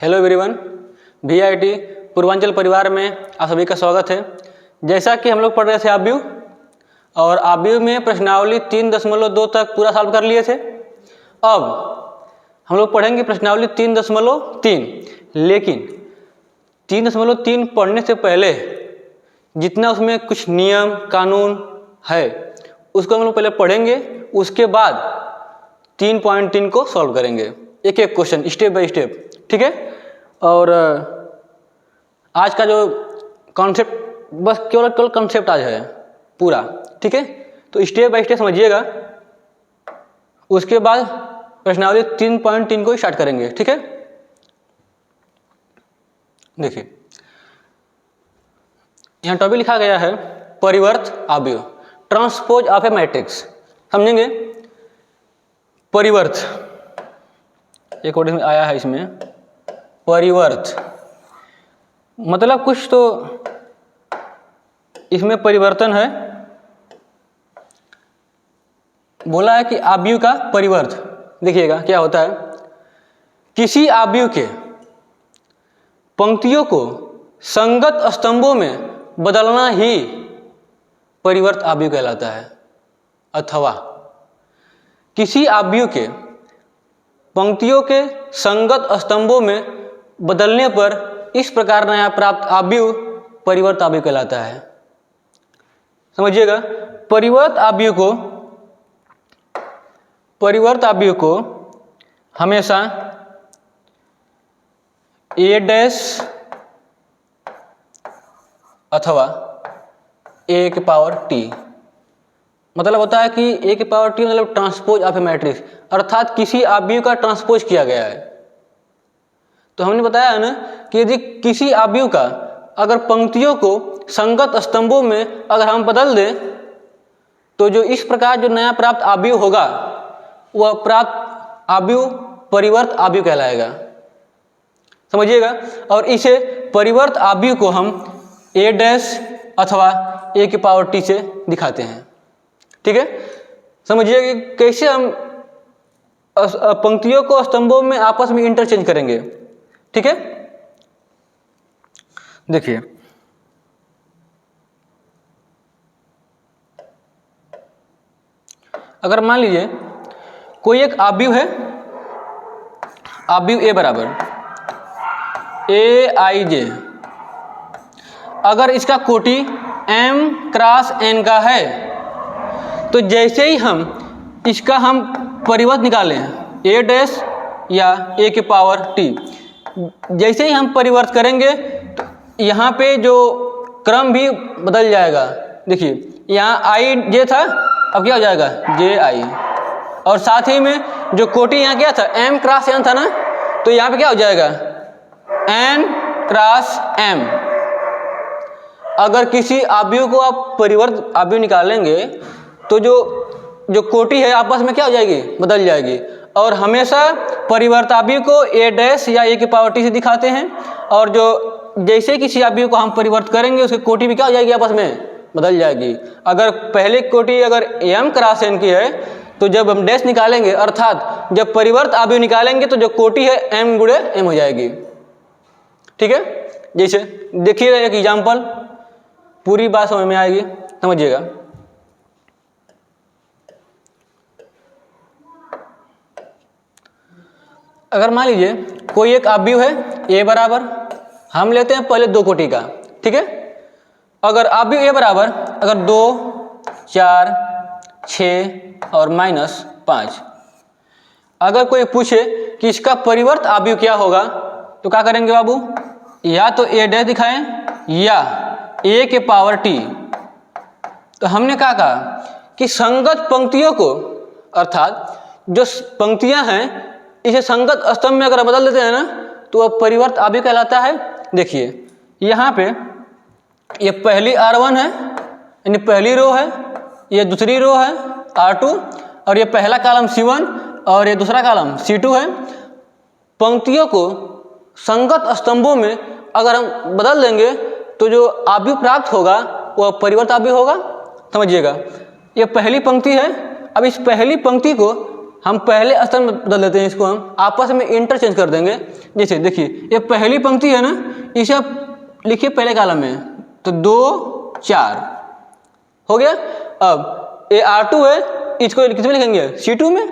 Hello everyone, VIT Purvanchal परिवार में आप सभी का स्वागत है। जैसा कि हम लोग पढ़ रहे थे आव्यूह, और आव्यूह में प्रश्नावली 3.2 तक पूरा सॉल्व कर लिए थे। अब हम लोग पढ़ेंगे प्रश्नावली 3.3, लेकिन 3.3 पढ़ने से पहले जितना उसमें कुछ नियम कानून है उसको हम लोग पहले पढ़ेंगे, उसके बाद 3.3 को सॉल्व करेंगे, एक एक क्वेश्चन स्टेप बाय स्टेप, ठीक है। और आज का जो कॉन्सेप्ट बस केवल कॉन्सेप्ट आज है पूरा, ठीक है। तो स्टेप बाय स्टेप समझिएगा, उसके बाद प्रश्नावली 3.3 को स्टार्ट करेंगे, ठीक है। देखिए यहाँ टॉपिक लिखा गया है परिवर्त आव्यूह, ट्रांसपोज ऑफ ए मैट्रिक्स। समझेंगे परिवर्त, एक वर्ड में आया है इसमें परिवर्त, मतलब कुछ तो इसमें परिवर्तन है। बोला है कि आव्यूह का परिवर्त। देखिएगा क्या होता है, किसी आव्यूह के पंक्तियों को संगत स्तंभों में बदलना ही परिवर्त आव्यूह कहलाता है। अथवा किसी आव्यूह के पंक्तियों के संगत स्तंभों में बदलने पर इस प्रकार नया प्राप्त आव्यूह परिवर्त आव्यूह कहलाता है। समझिएगा, परिवर्त आव्यूह को हमेशा ए डैश अथवा ए की पावर टी, मतलब होता है कि ए की पावर टी मतलब ट्रांसपोज ऑफ ए मैट्रिक्स, अर्थात किसी आव्यूह का ट्रांसपोज किया गया है। तो हमने बताया है ना कि यदि किसी आव्यूह का अगर पंक्तियों को संगत स्तंभों में अगर हम बदल दें तो जो इस प्रकार जो नया प्राप्त आव्यूह होगा वह प्राप्त आव्यूह परिवर्त आव्यूह कहलाएगा। समझिएगा, और इसे परिवर्त आव्यूह को हम ए डैश अथवा ए की पावर टी से दिखाते हैं, ठीक है। समझिए कि कैसे हम पंक्तियों को स्तंभों में आपस में इंटरचेंज करेंगे, ठीक है। देखिए अगर मान लीजिए कोई एक आव्यूह है, आव्यूह ए बराबर ए आई जे, अगर इसका कोटि m क्रॉस n का है तो जैसे ही हम इसका परिवर्त निकालें a डैश या a की पावर t, जैसे ही हम परिवर्त करेंगे तो यहाँ पे जो क्रम भी बदल जाएगा। देखिए यहाँ i j था, अब क्या हो जाएगा j i, और साथ ही में जो कोटि यहाँ क्या था m क्रॉस n था ना, तो यहाँ पे क्या हो जाएगा n क्रॉस m। अगर किसी आव्यूह को आप परिवर्त आव्यूह निकालेंगे तो जो कोटि है आपस में क्या हो जाएगी बदल जाएगी, और हमेशा परिवर्त आव्यूह को ए डैश या ए की पावर टी से दिखाते हैं, और जो जैसे किसी आव्यूह को हम परिवर्त करेंगे उसकी कोटि भी क्या हो जाएगी आपस में बदल जाएगी। अगर पहले कोटि अगर m क्रॉस n की है तो जब हम डैश निकालेंगे अर्थात जब परिवर्त आव्यूह निकालेंगे तो जो कोटि है m गुणे m हो जाएगी, ठीक है। जैसे देखिएगा एक एग्जाम्पल, पूरी बात समझ में आएगी, समझिएगा। अगर मान लीजिए कोई एक आव्यूह है a बराबर, हम लेते हैं पहले दो कोटि का, ठीक है। अगर आव्यूह a बराबर अगर 2, 4, 6 और -5, अगर कोई पूछे कि इसका परिवर्त आव्यूह क्या होगा तो क्या करेंगे बाबू, या तो a डैश दिखाएं या a के पावर t। तो हमने क्या कहा कि संगत पंक्तियों को, अर्थात जो पंक्तियां हैं इसे संगत स्तंभ में अगर बदल देते हैं ना तो वह परिवर्त आव्यूह कहलाता है। देखिए यहाँ पे ये पहली R1 है यानी पहली रो है, ये दूसरी रो है R2, और ये पहला कॉलम C1 और ये दूसरा कॉलम C2 है। पंक्तियों को संगत स्तंभों में अगर हम बदल देंगे तो जो आव्यूह प्राप्त होगा वह परिवर्त आव्यूह होगा। समझिएगा, ये पहली पंक्ति है, अब इस पहली पंक्ति को हम पहले स्थान में बदल देते हैं, इसको हम आपस में इंटरचेंज कर देंगे। जैसे देखिए ये पहली पंक्ति है ना, इसे आप लिखिए पहले कॉलम में, तो 2 4 हो गया। अब ये R2 है, इसको किस में लिखेंगे, C2 में,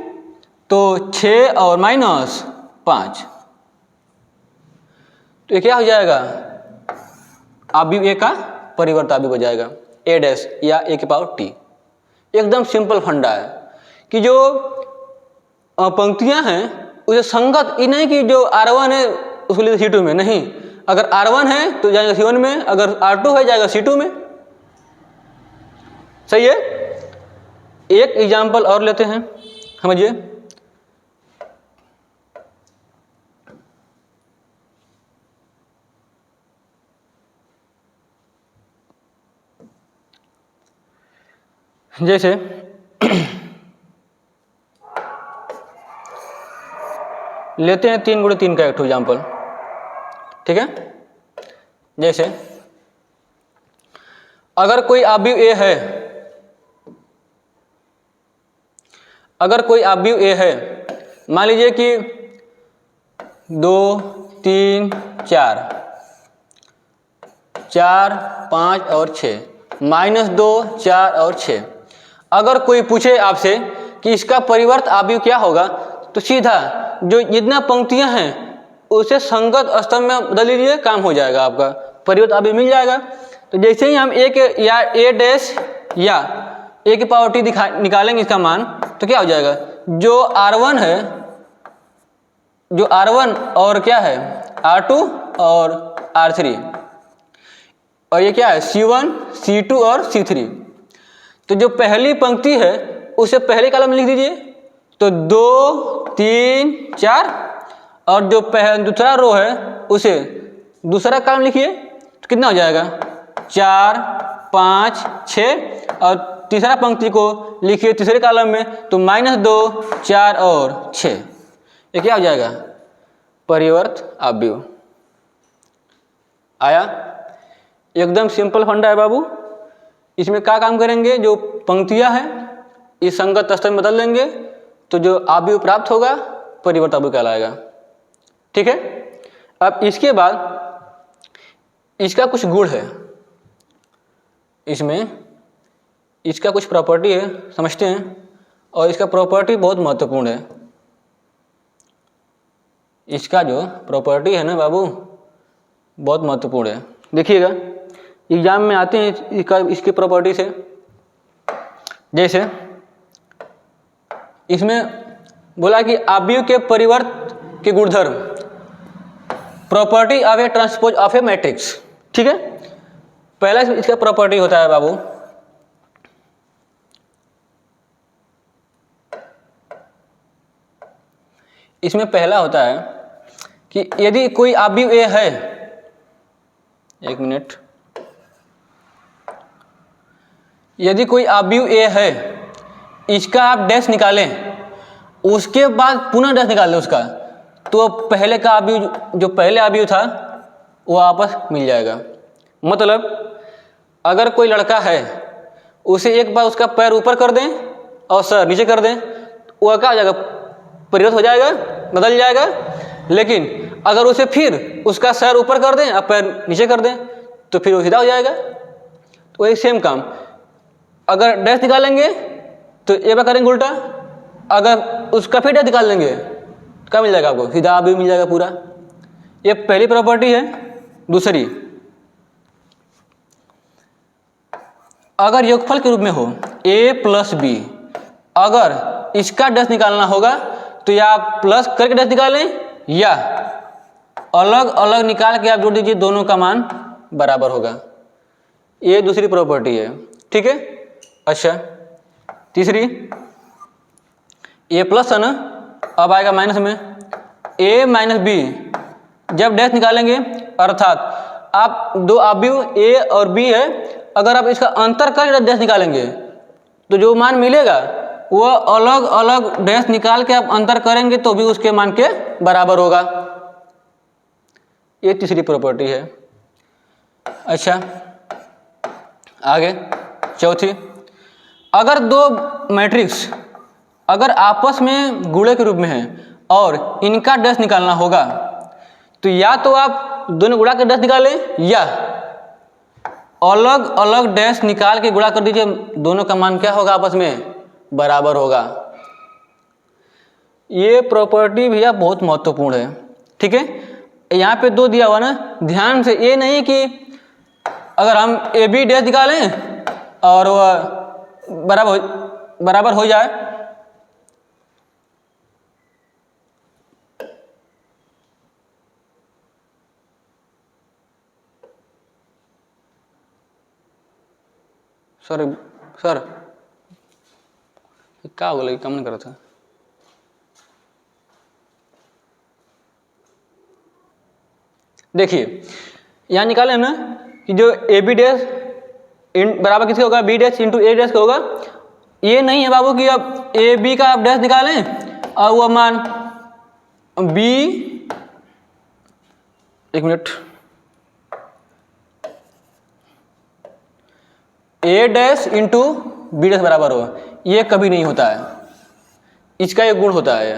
तो 6 और -5, तो ये क्या हो जाएगा, अवयव ए का परिवर्त अवयव हो जाएगा, A डैश या A की पावर T। एकदम सिंपल फंडा है कि जो पंक्तियां हैं उसे संगत, ये नहीं कि जो R1 है उसको लिए C2 में, नहीं, अगर R1 है तो जाएगा C1 में, अगर R2 है जाएगा C2 में। सही है। एक एग्जाम्पल और लेते हैं, समझिए। जैसे लेते हैं 3 × 3 का एक एग्जाम्पल, ठीक है। जैसे अगर कोई अवयव ए है, अगर कोई अवयव ए है, मान लीजिए कि 2 3 4 4 5 और 6, -2 4 और 6, अगर कोई पूछे आपसे कि इसका परिवर्त अवयव क्या होगा, तो सीधा जो जितना पंक्तियां हैं उसे संगत स्तंभ में बदल लीजिए, काम हो जाएगा, आपका परिवर्त अवयव मिल जाएगा। तो जैसे ही हम A के या A डैश या A की पावर T निकालेंगे इसका मान, तो क्या हो जाएगा, जो R1 है, जो R1 और क्या है R2 और R3, और ये क्या है C1 C2 और C3। तो जो पहली पंक्ति है उसे पहले कॉलम में लिख दीजिए, तो 2 3 4, और जो दूसरा रो है उसे दूसरा कॉलम लिखिए, तो कितना हो जाएगा 4 5 6, और तीसरा पंक्ति को लिखिए तीसरे कॉलम में, तो -2 4 और 6, ये क्या हो जाएगा, परिवर्त अवयव आया। एकदम सिंपल फंडा है बाबू। इसमें क्या काम करेंगे, जो पंक्तियां हैं इस संगत स्तर में बदल लेंगे, तो जो अवयव प्राप्त होगा परिवर्त अवयव कहलाएगा, ठीक है। अब इसके बाद इसका कुछ गुण है, इसमें इसका कुछ प्रॉपर्टी है, समझते हैं। और इसका प्रॉपर्टी बहुत महत्वपूर्ण है। इसका जो प्रॉपर्टी है ना बाबू, बहुत महत्वपूर्ण है। देखिएगा एग्जाम में आते हैं इसकी प्रॉपर्टी से। जैसे इसमें बोला कि अवयव के परिवर्त के गुणधर्म, property of A transpose of A matrix, ठीक है। पहला इसका प्रॉपर्टी होता है बाबू, इसमें पहला होता है कि यदि कोई अवयव ए है, एक मिनट, यदि कोई अवयव ए है, इसका आप डैश निकालें, उसके बाद पुनः डैश निकाल लें उसका, तो पहले का अवयव, जो पहले अवयव था वो वापस मिल जाएगा। मतलब अगर कोई लड़का है, उसे एक बार उसका पैर ऊपर कर दें और सर नीचे कर दें, वो क्या हो जाएगा, परिवर्त हो जाएगा, बदल जाएगा। लेकिन अगर उसे फिर उसका सर ऊपर कर दें और पैर नीचे कर दें, तो फिर वो सीधा हो जाएगा। तो वही सेम काम, अगर डैश निकालेंगे तो एक बार करेंगे उल्टा, अगर उसका फिर डैश निकाल लेंगे तो क्या मिल जाएगा आपको, सीधा अवयव मिल जाएगा पूरा। ये पहली प्रॉपर्टी है। दूसरी, अगर योगफल के रूप में हो a + b, अगर इसका डैश निकालना होगा तो या आप प्लस करके डैश निकालें, या अलग अलग निकाल के आप जोड़ दीजिए, दोनों का मान बराबर होगा। ये दूसरी प्रॉपर्टी है, ठीक है। अच्छा, तीसरी, a+ है ना, अब आएगा माइनस में, a - b, जब डैश निकालेंगे, अर्थात आप दो अवयव a और b है, अगर आप इसका अंतर करके डैश निकालेंगे तो जो मान मिलेगा वो अलग अलग डैश निकाल के आप अंतर करेंगे तो भी उसके मान के बराबर होगा। ये तीसरी प्रॉपर्टी है। अच्छा, आगे चौथी, अगर दो मैट्रिक्स अगर आपस में गुणे के रूप में है और इनका डैश निकालना होगा तो या तो आप दोनों गुणा के डैश निकालें या अलग अलग डैश निकाल के गुणा कर दीजिए, दोनों का मान क्या होगा आपस में बराबर होगा। ये प्रॉपर्टी भैया बहुत महत्वपूर्ण है, ठीक है। यहाँ पे 2 दिया हुआ ना, ध्यान से, ये नहीं कि अगर हम ए बी डैश निकालें और वह बराबर हो जाए, सर क्या बोला, काम नहीं कर रहा था। देखिए यहाँ निकाले ना कि जो ए बी डैश बराबर किसका होगा, B dash into A dash का होगा। ये नहीं है बाबू कि अब ए बी का आप डैश निकालें और वो मान बी, एक मिनट, ए डैश इंटू बी डैश बराबर हो, ये कभी नहीं होता है। इसका एक गुण होता है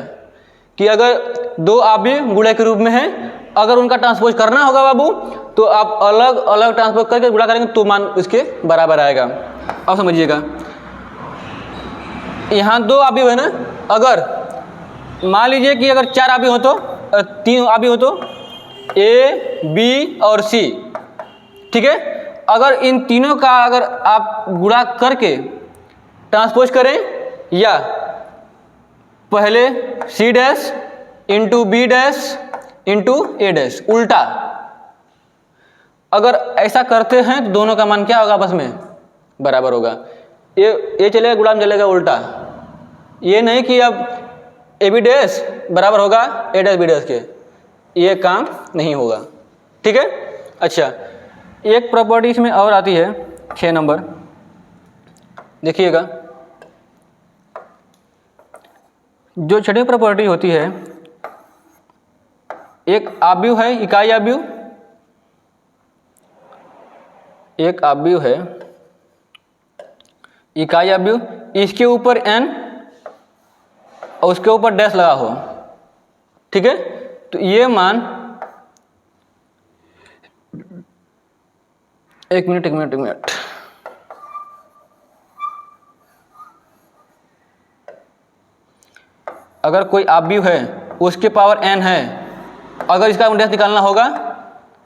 कि अगर 2 आव्यय गुणे के रूप में है, अगर उनका ट्रांसपोज करना होगा बाबू तो आप अलग अलग ट्रांसपोज करके गुणा करेंगे तो मान इसके बराबर आएगा। अब समझिएगा, यहाँ 2 आव्यय है ना, अगर मान लीजिए कि अगर 4 आव्यय हो तो 3 आव्यय हो तो ए बी और सी, ठीक है। अगर इन तीनों का अगर आप गुणा करके ट्रांसपोज करें या पहले C dash into B dash into A dash, उल्टा अगर ऐसा करते हैं तो दोनों का मान क्या होगा आपस में बराबर होगा। ये चलेगा गुणा में चलेगा उल्टा, ये नहीं कि अब ए बी डैश बराबर होगा ए डैश बी डैश के, ये काम नहीं होगा, ठीक है। अच्छा, एक प्रॉपर्टी इसमें और आती है 6 नंबर, देखिएगा। जो छठी प्रॉपर्टी होती है, एक आव्यूह है, इकाई आव्यूह, एक आव्यूह है इकाई आव्यूह, इसके ऊपर n और उसके ऊपर डैश लगा हो, ठीक है। तो ये मान, एक मिनट, अगर कोई आव्यूह है उसके पावर n है, अगर इसका डैश निकालना होगा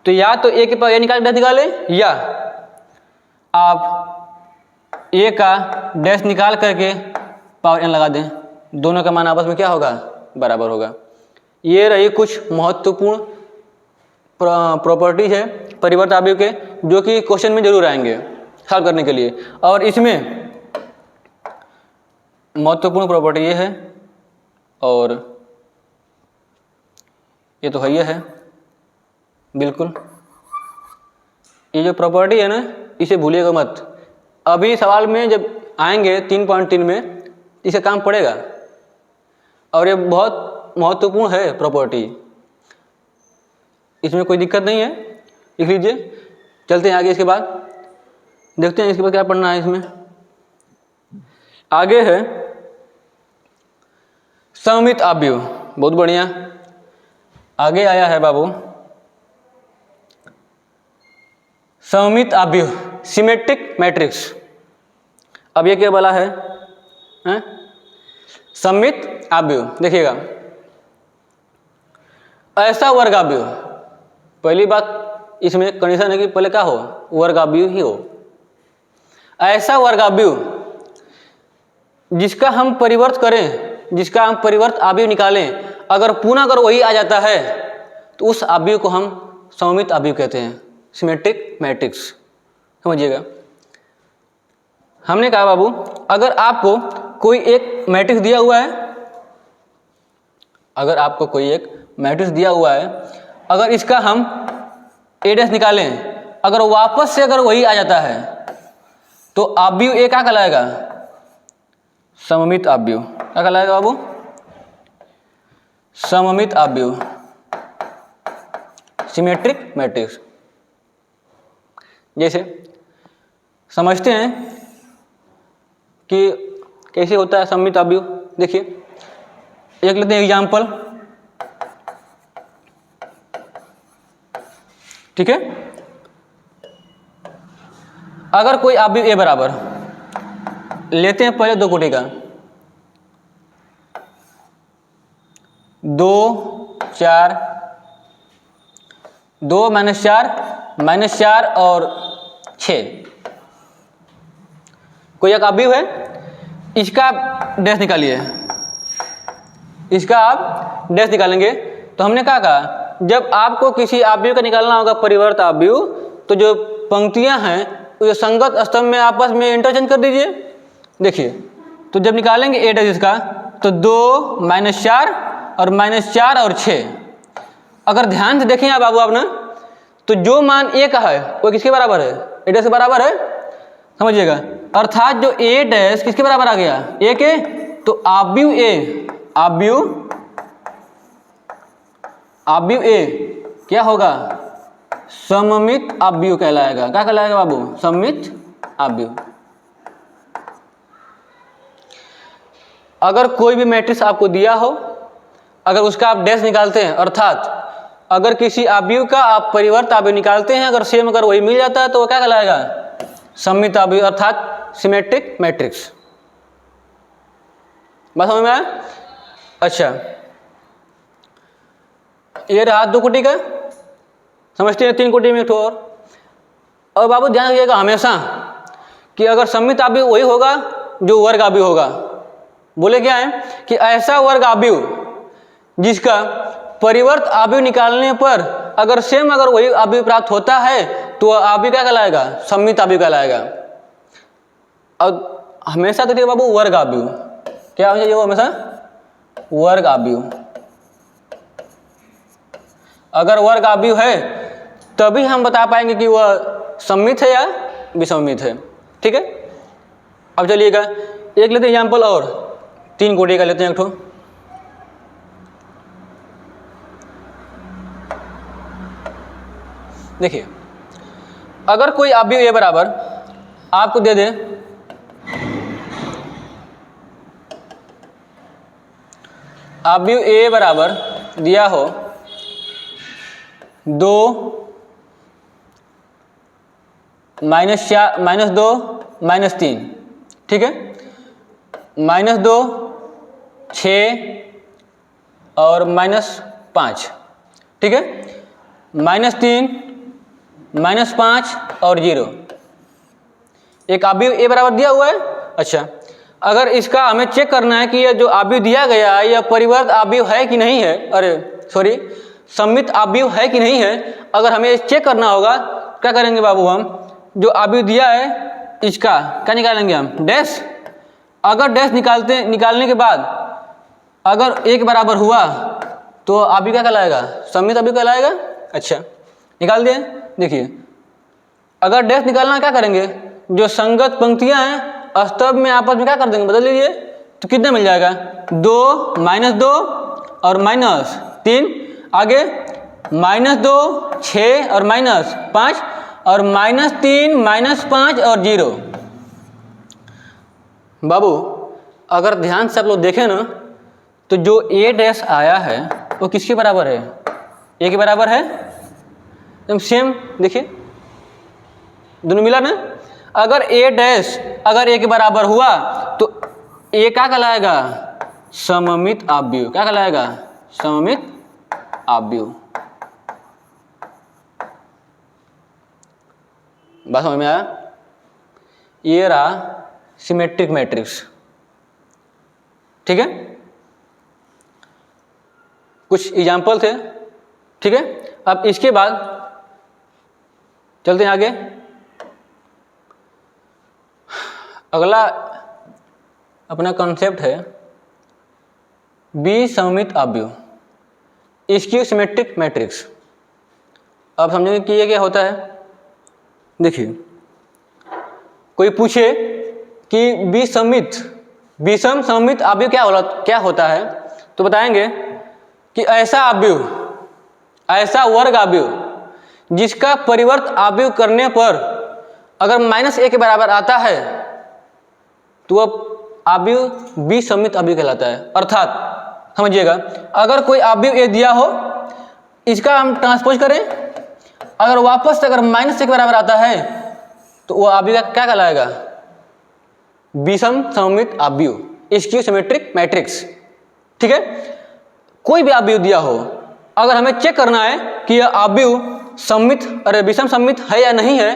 तो या तो a के पावर a डैश निकाले या आप a का डैश निकाल करके पावर n लगा दें, दोनों का मान आपस में क्या होगा बराबर होगा। ये रही कुछ महत्वपूर्ण प्रॉपर्टीज है परिवर्त आव्यूह के, जो कि क्वेश्चन में जरूर आएंगे सॉल्व करने के लिए। और इसमें महत्वपूर्ण प्रॉपर्टी ये है, और ये तो है बिल्कुल। ये जो प्रॉपर्टी है ना, इसे भूलिएगा मत, अभी सवाल में जब आएंगे 3.3 में इसे काम पड़ेगा, और ये बहुत महत्वपूर्ण है प्रॉपर्टी, इसमें कोई दिक्कत नहीं है, लिख लीजिए। चलते हैं आगे, इसके बाद देखते हैं इसके बाद क्या पढ़ना है। इसमें आगे है सममित आव्यूह, बहुत बढ़िया। आगे आया है बाबू सममित आव्यूह, सिमेट्रिक मैट्रिक्स। अब ये क्या बोला है, सममित आव्यूह। देखिएगा, ऐसा वर्ग आव्यूह, पहली बात इसमें कंडीशन है कि पहले क्या हो, वर्ग आव्यूह ही हो। ऐसा वर्ग आव्यूह जिसका हम परिवर्त करें, जिसका हम परिवर्त आव्यूह निकालें, अगर पुनः अगर वही आ जाता है तो उस आव्यूह को हम सममित आव्यूह कहते हैं, सिमेट्रिक मैट्रिक्स। समझिएगा, हमने कहा बाबू अगर आपको कोई एक मैट्रिक्स दिया हुआ है, अगर आपको कोई एक मैट्रिक्स दिया हुआ है, अगर इसका हम ए डैश निकालें, अगर वापस से अगर वही आ जाता है तो आव्यूह ए क्या कहलाएगा, सममित आव्यूह। क्या कहलाएगा बाबू, सममित आव्यूह, सिमेट्रिक मैट्रिक्स। जैसे समझते हैं कि कैसे होता है सममित आव्यूह। देखिए एक लेते हैं एग्जाम्पल, ठीक है। अगर कोई अवयव ए बराबर, लेते हैं पहले 2 कोटि का, 2 4 2 -4 और 6, कोई एक अवयव है, इसका डैश निकालिए, इसका आप डैश निकालेंगे। तो हमने क्या कहा, जब आपको किसी अवयव का निकालना होगा परिवर्त अवयव, तो जो पंक्तियां हैं वो संगत स्तंभ में आपस में इंटरचेंज कर दीजिए। देखिए तो जब निकालेंगे ए डैश इसका, तो 2 -4 और -4 और 6, अगर ध्यान से देखें आप बाबू आप ना, तो जो मान ए का है वो किसके बराबर है, ए डैश के बराबर है, समझिएगा। अर्थात जो ए डैश किसके बराबर आ गया, ए के, तो अवयव ए, अवयव ए क्या होगा, सममित अवयव कहलाएगा। क्या कहलाएगा बाबू, सममित अवयव। अगर कोई भी मैट्रिक्स आपको दिया हो, अगर उसका आप डैश निकालते हैं, अर्थात अगर किसी अवयव का आप परिवर्त अवयव निकालते हैं, अगर सेम अगर वही मिल जाता है तो वो क्या कहलाएगा, सममित अवयव, अर्थात सिमेट्रिक मैट्रिक्स। बात समझ में आया? अच्छा, ये रहा 2 कोटि का, समझते हैं 3 कोटि में एक ठो और बाबू ध्यान रखिएगा हमेशा कि अगर सममित अवयव वही होगा जो वर्ग अवयव होगा। बोले क्या है कि ऐसा वर्ग अवयव जिसका परिवर्त अवयव निकालने पर अगर सेम अगर वही अवयव प्राप्त होता है तो अवयव क्या कहलाएगा, सममित अवयव कहलाएगा। और हमेशा देखिए बाबू वर्ग अवयव क्या हो जाएगा, हमेशा वर्ग अवयव। अगर वर्ग अवयव है तभी हम बता पाएंगे कि वह सममित है या विसम्मित है, ठीक है। अब चलिएगा एक लेते हैं एग्जाम्पल और 3 कोटि का लेते हैं एक ठो। देखिए अगर कोई अवयव ए बराबर आपको दे दे, अवयव ए बराबर दिया हो 2 -2 -3, ठीक है, -2 6 और -5, ठीक है, -3 -5 और 0, एक अवयव ए बराबर दिया हुआ है। अच्छा, अगर इसका हमें चेक करना है कि यह जो अवयव दिया गया है यह परिवर्त अवयव है कि नहीं है, अरे सॉरी सममित अवयव है कि नहीं है, अगर हमें चेक करना होगा क्या करेंगे बाबू, हम जो अवयव दिया है इसका क्या निकालेंगे हम, डैश। अगर डैश निकालने के बाद अगर एक बराबर हुआ तो अवयव क्या कहलाएगा, सममित अवयव कहलाएगा। अच्छा निकाल दिए। देखिए अगर डैश निकालना क्या करेंगे, जो संगत पंक्तियां हैं स्तंभ में आपस में क्या कर देंगे, बदल लीजिए, तो कितने मिल जाएगा, 2 -2 और -3, आगे -2 6 और -5 और -3 -5 और 0। बाबू अगर ध्यान से आप लोग देखें ना, तो जो ए डैश आया है वो किसके बराबर है, ए के बराबर है, एकदम सेम। देखिए दोनों मिला ना। अगर ए डैश अगर ए के बराबर हुआ तो ए क्या कहलाएगा, सममित अवयव। क्या कहलाएगा, सममित अवयव। बात समझ में आया? ये रहा सिमेट्रिक मैट्रिक्स, ठीक है। कुछ एग्जाम्पल थे, ठीक है। अब इसके बाद चलते हैं आगे। अगला अपना कॉन्सेप्ट है विसम्मित अवयव, इसकी सिमेट्रिक मैट्रिक्स। अब समझेंगे कि ये क्या होता है। देखिए कोई पूछे कि विषम सममित अवयव क्या होता है, तो बताएंगे कि ऐसा अवयव, ऐसा वर्ग अवयव जिसका परिवर्त अवयव करने पर अगर -a के बराबर आता है तो वह अवयव बी सममित अवयव कहलाता है। अर्थात समझिएगा, अगर कोई अवयव ए दिया हो, इसका हम ट्रांसपोज करें, अगर वापस से अगर -1 के बराबर आता है तो वो अवयव क्या कहलाएगा? विषम सममित अवयव, स्क्यू सिमेट्रिक मैट्रिक्स। ठीक है, कोई भी अवयव दिया हो, अगर हमें चेक करना है कि यह अवयव सममित अरे विषम सममित है या नहीं है,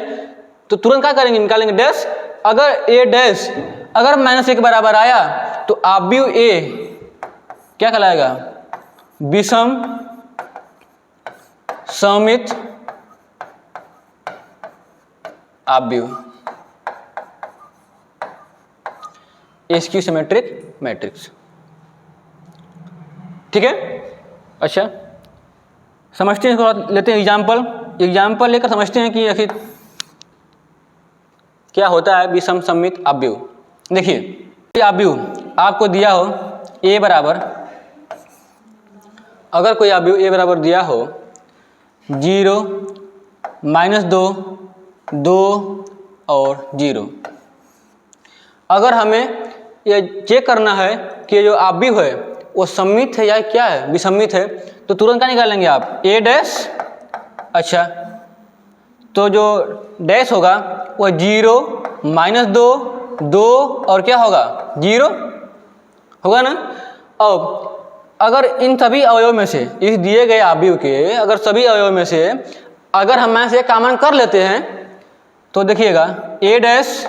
तो तुरंत क्या करेंगे? निकालेंगे डैश। अगर ए डैश अगर -1 के बराबर आया तो अवयव ए क्या कहलाएगा? विषम सममित अवयव, स्क्यू सिमेट्रिक मैट्रिक्स। ठीक है, अच्छा समझते हैं, इसको लेते हैं एग्जाम्पल लेकर समझते हैं कि आखिर क्या होता है विषम सममित अवयव। देखिए, अवयव आपको दिया हो a बराबर, अगर कोई अवयव a बराबर दिया हो 0, -2, 2 और 0, अगर हमें यह चेक करना है कि जो अवयव है वो सममित है या क्या है, विसम्मित है, तो तुरंत क्या निकालेंगे आप? a dash. अच्छा, तो जो डैश होगा वो 0, -2, 2 और क्या होगा? 0 होगा ना। अब अगर इन सभी अवयव में से, इस दिए गए अवयव के अगर सभी अवयव में से अगर हम में से कॉमन कर लेते हैं तो देखिएगा a डैश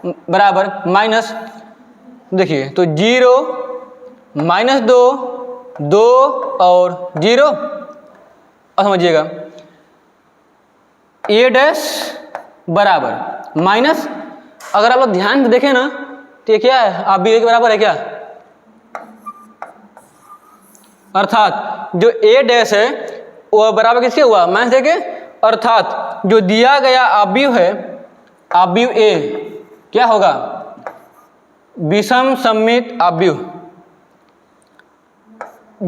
बराबर माइनस, देखिए तो 0, -2, 2 और 0। अब समझिएगा a डैश बराबर माइनस, अगर आप लोग ध्यान से देखें ना तो ये क्या है? अवयव के बराबर है क्या? अर्थात जो a डैश है वो बराबर किसके हुआ? -1 के। अर्थात जो दिया गया अवयव है, अवयव a क्या होगा? विषम सममित अवयव,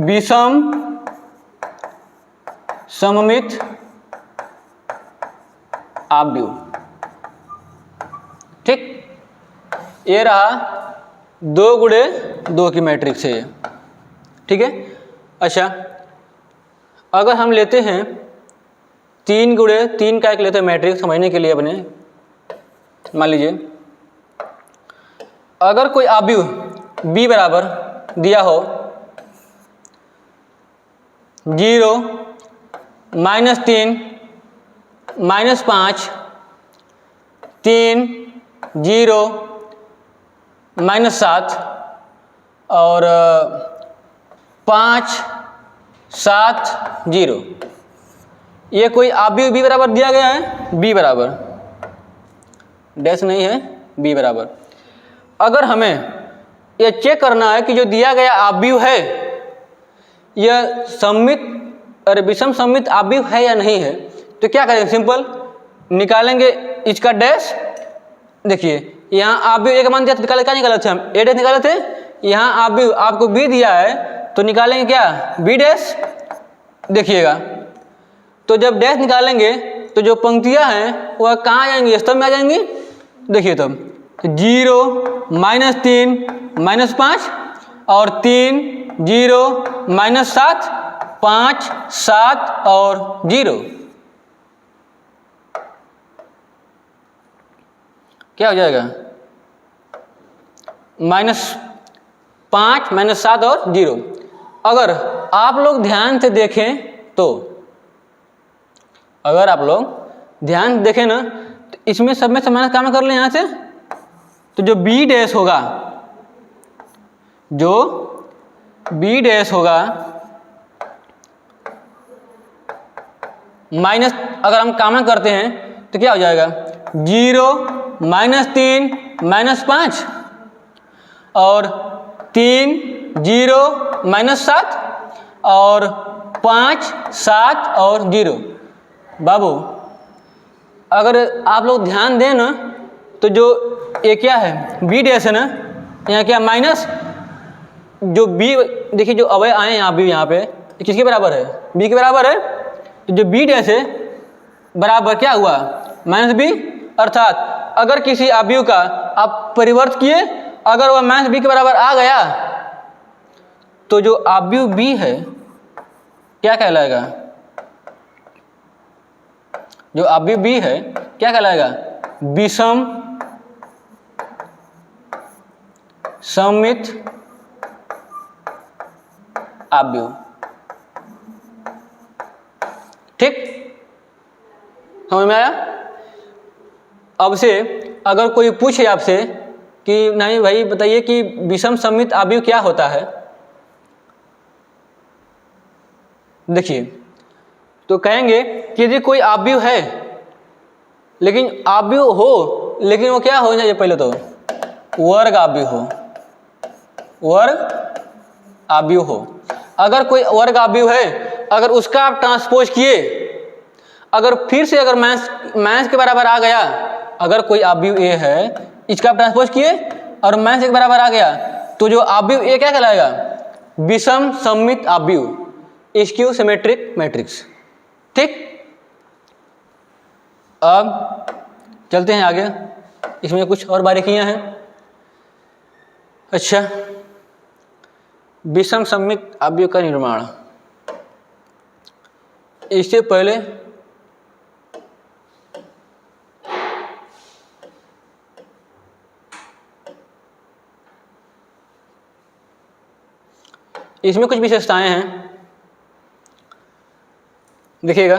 विषम सममित अवयव। ठीक, ये रहा 2 गुणे 2 की मैट्रिक्स है ये। ठीक है, अच्छा अगर हम लेते हैं 3 गुणे 3 का एक लेते हैं मैट्रिक्स समझने के लिए अपने, मान लीजिए अगर कोई अवयव b बराबर दिया हो 0, -3, -5, 3, 0, -7 और 5, 7, 0, ये कोई अवयव b बराबर दिया गया है, b बराबर डैश नहीं है, b बराबर। अगर हमें यह चेक करना है कि जो दिया गया अवयव है यह सममित और विषम सममित अवयव है या नहीं है, तो क्या करेंगे? सिंपल निकालेंगे इसका डैश। देखिए यहाँ अवयव एक मान दिया, निकाले क्या निकाले थे हम? a डैश निकाले थे। यहाँ अवयव आपको b दिया है तो निकालेंगे क्या? b dash. देखिएगा तो जब डैश निकालेंगे तो जो पंक्तियाँ हैं वह कहाँ आ जाएंगी? स्तंभ में आ जाएंगी। देखिए तब 0, -3, -5 और 3, 0, -7, 5, 7 और 0। क्या हो जाएगा? -5, -7 और 0। अगर आप लोग ध्यान से देखें तो, अगर आप लोग ध्यान से देखें ना तो इसमें सब में समान काम कर लें यहाँ से, तो जो b डैश होगा, जो b डैश होगा माइनस, अगर हम कॉमन करते हैं तो क्या हो जाएगा? 0, -3, -5 और 3, 0, -7 और 5, 7 और 0। बाबू अगर आप लोग ध्यान दें ना तो जो ये क्या है? b डैश है ना, यहाँ क्या माइनस, जो b देखिए जो अवयव आए यहाँ भी, यहाँ पे किसके बराबर है? b के बराबर है। तो जो b डैश है बराबर क्या हुआ? -b। अर्थात अगर किसी अवयव का आप परिवर्त किए अगर वह माइनस बी के बराबर आ गया तो जो अवयव बी है क्या कहलाएगा? जो अवयव बी है क्या कहलाएगा? विषम सममित अवयव। ठीक, समझ में आया? अब से अगर कोई पूछे आपसे कि नहीं भाई बताइए कि विषम सममित अवयव क्या होता है, देखिए तो कहेंगे कि यदि कोई अवयव है लेकिन अवयव हो लेकिन वो क्या होना चाहिए? पहले तो वर्ग अवयव हो, वर्ग अवयव हो। अगर कोई वर्ग अवयव है, अगर उसका आप ट्रांसपोज किए, अगर फिर से अगर माइनस के बराबर आ गया, अगर कोई अवयव ए है इसका आप ट्रांसपोज किए और माइनस के बराबर आ गया तो जो अवयव ए क्या कहलाएगा? विषम सममित अवयव, स्क्यू सिमेट्रिक मैट्रिक्स। ठीक, अब चलते हैं आगे, इसमें कुछ और बारीकियां हैं। अच्छा, विषम सममित अवयव का निर्माण, इससे पहले इसमें कुछ विशेषताएं हैं, देखिएगा।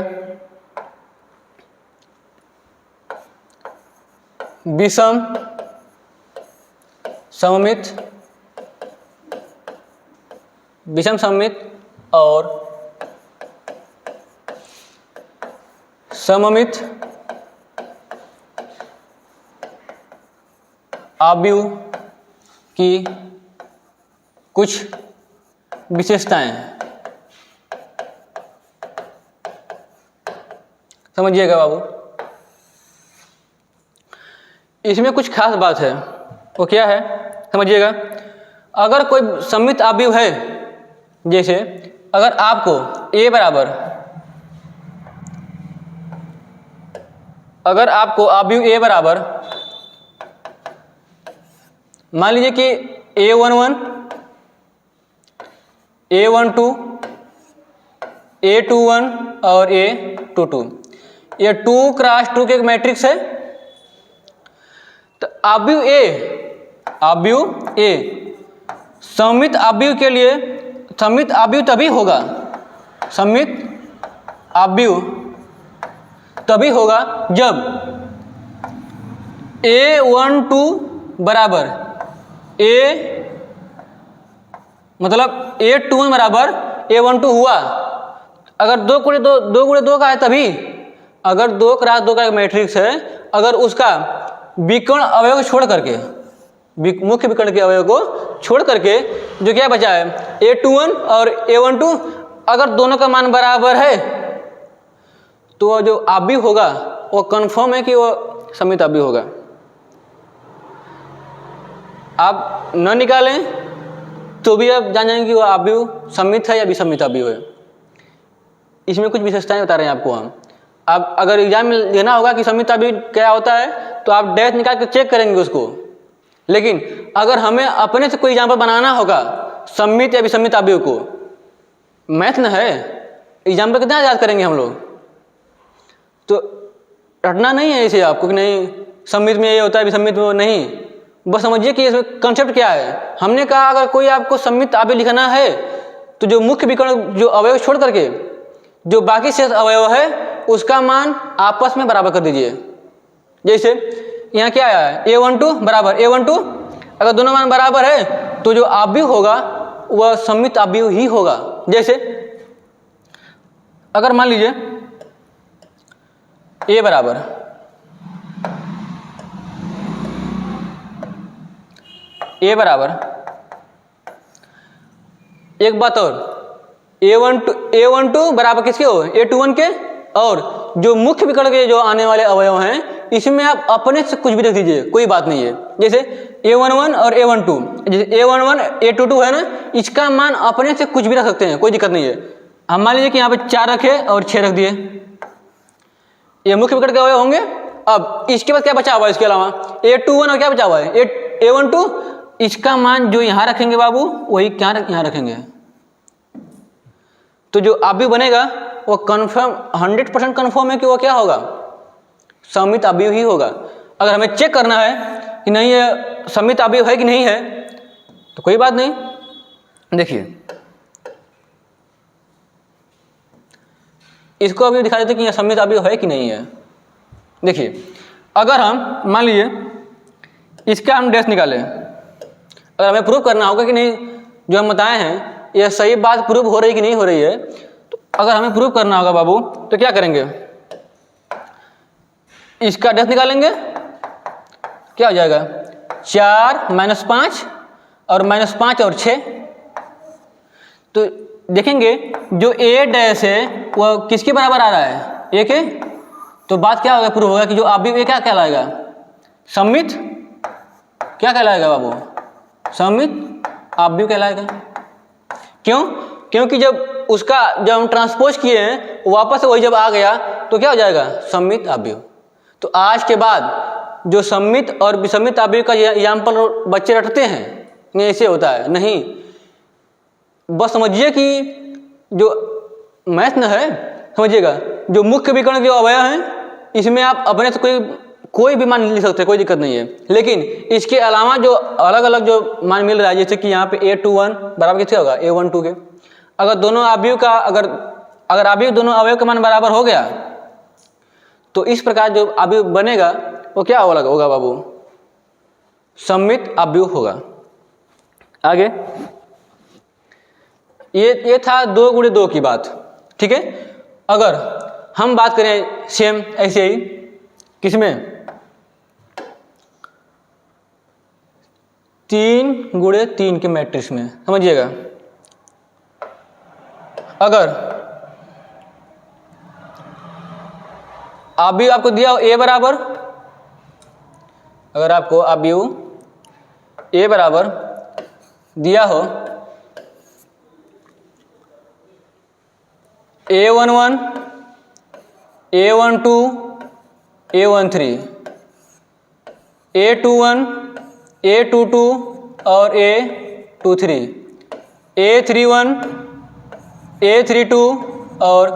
विषम सममित, विषम सममित और सममित अवयव की कुछ विशेषताएं हैं, समझिएगा बाबू। इसमें कुछ खास बात है, वो क्या है समझिएगा। अगर कोई सममित अवयव है, जैसे अगर आपको a बराबर, अगर आपको अवयव a बराबर मान लीजिए कि a11, a12, a21 और a22, ये 2 क्रॉस 2 के एक मैट्रिक्स है। तो अवयव ए सममित अवयव के लिए, सममित अवयव तभी होगा, सममित अवयव तभी होगा जब a12 बराबर मतलब a21 बराबर a12 हुआ। अगर 2 गुणे 2 का है तभी, अगर 2 क्रॉस 2 का एक मैट्रिक्स है, अगर उसका विकर्ण अवयव छोड़ करके, मुख्य विकर्ण के अवयव को छोड़ करके जो क्या बचा है a21 और a12, अगर दोनों का मान बराबर है तो जो अवयव होगा वो कंफर्म है कि वो सममित अवयव होगा। आप न निकालें तो भी आप जान जाएंगे कि वो अवयव सममित है या विसम्मित अवयव है। इसमें कुछ विशेषताएं बता रहे हैं आपको हम। अब अगर एग्जाम में लेना होगा कि सममित अवयव क्या होता है तो आप डैश निकाल के चेक करेंगे उसको, लेकिन अगर हमें अपने से कोई एग्जाम्पल बनाना होगा सममित या विसम्मित अवयव को, मैथ न है, एग्जाम्पल कितना याद करेंगे हम लोग, तो रटना नहीं है इसे आपको कि नहीं सममित में ये होता है विसम्मित में वो नहीं। बस समझिए कि इसमें कंसेप्ट क्या है। हमने कहा अगर कोई आपको सममित अवयव लिखना है तो जो मुख्य विकर्ण जो अवयव छोड़ करके जो बाकी शेष अवयव है उसका मान आपस में बराबर कर दीजिए। जैसे यहाँ क्या आया है a12 बराबर a12, अगर दोनों मान बराबर है तो जो अवयव होगा वह सममित अवयव ही होगा। जैसे अगर मान लीजिए a बराबर एक बात और, a12 बराबर किसके हो a21 के, और जो मुख्य विकर्ण के जो आने वाले अवयव हैं इसमें आप अपने से कुछ भी रख दीजिए, कोई बात नहीं है। जैसे a11 और a12, जैसे a11 a22 है ना, इसका मान अपने से कुछ भी रख सकते हैं, कोई दिक्कत नहीं है। हम मान लीजिए कि यहाँ पे 4 रखे और 6 रख दिए, ये मुख्य विकर्ण के अवयव होंगे। अब इसके बाद क्या बचा हुआ है, इसके अलावा a21 और क्या बचा हुआ है a12 इसका मान जो यहाँ रखेंगे बाबू वही क्या यहाँ रखेंगे, तो जो अवयव बनेगा वो कन्फर्म 100% कन्फर्म है कि वो क्या होगा, सममित अवयव ही होगा। अगर हमें चेक करना है कि नहीं ये सममित अवयव है कि नहीं है तो कोई बात नहीं, देखिए इसको अभी दिखा देते कि यह सममित अवयव है कि नहीं है। देखिए अगर हम मान लीजिए इसका हम डैश निकालें, अगर हमें प्रूव करना होगा कि नहीं जो हम बताए हैं यह सही बात प्रूव हो रही कि नहीं हो रही है, तो अगर हमें प्रूव करना होगा बाबू तो क्या करेंगे, इसका डैश निकालेंगे, क्या हो जाएगा 4 - 5 और -5 और 6। तो देखेंगे जो ए डैश है वह किसके बराबर आ रहा है, ए के, तो बात क्या होगा, प्रूव होगा कि जो अवयव ए क्या कहलाएगा, सममित क्या कहलाएगा बाबू, सममित अवयव कहलाएगा। क्यों, क्योंकि जब हम ट्रांसपोज किए हैं वापस वही जब आ गया तो क्या हो जाएगा, सममित अवयव। तो आज के बाद जो सममित और विसम्मित अवयव का एग्जाम्पल बच्चे रटते हैं नहीं, ऐसे होता है नहीं, बस समझिए कि जो मैथ न है, समझिएगा जो मुख्य विकर्ण के अवयव हैं इसमें आप अपने से कोई भी मान लिख सकते हैं, कोई दिक्कत नहीं है। लेकिन इसके अलावा जो अलग अलग जो मान मिल रहा है, जैसे कि यहाँ पे a21 बराबर किसका होगा, a12 के, अगर दोनों अवयव का अगर अवयव दोनों अवयव का मान बराबर हो गया तो इस प्रकार जो अवयव बनेगा वो क्या होगा बाबू, सममित अवयव होगा। आगे ये था 2 × 2 की बात, ठीक है। अगर हम बात करें सेम ऐसे ही किसमें 3 × 3 के मैट्रिक्स में, समझिएगा अगर अवयव आपको दिया हो a बराबर, अगर आपको अवयव a बराबर दिया हो a11 a12 a13 a21 a22 और a23 a31 a32 और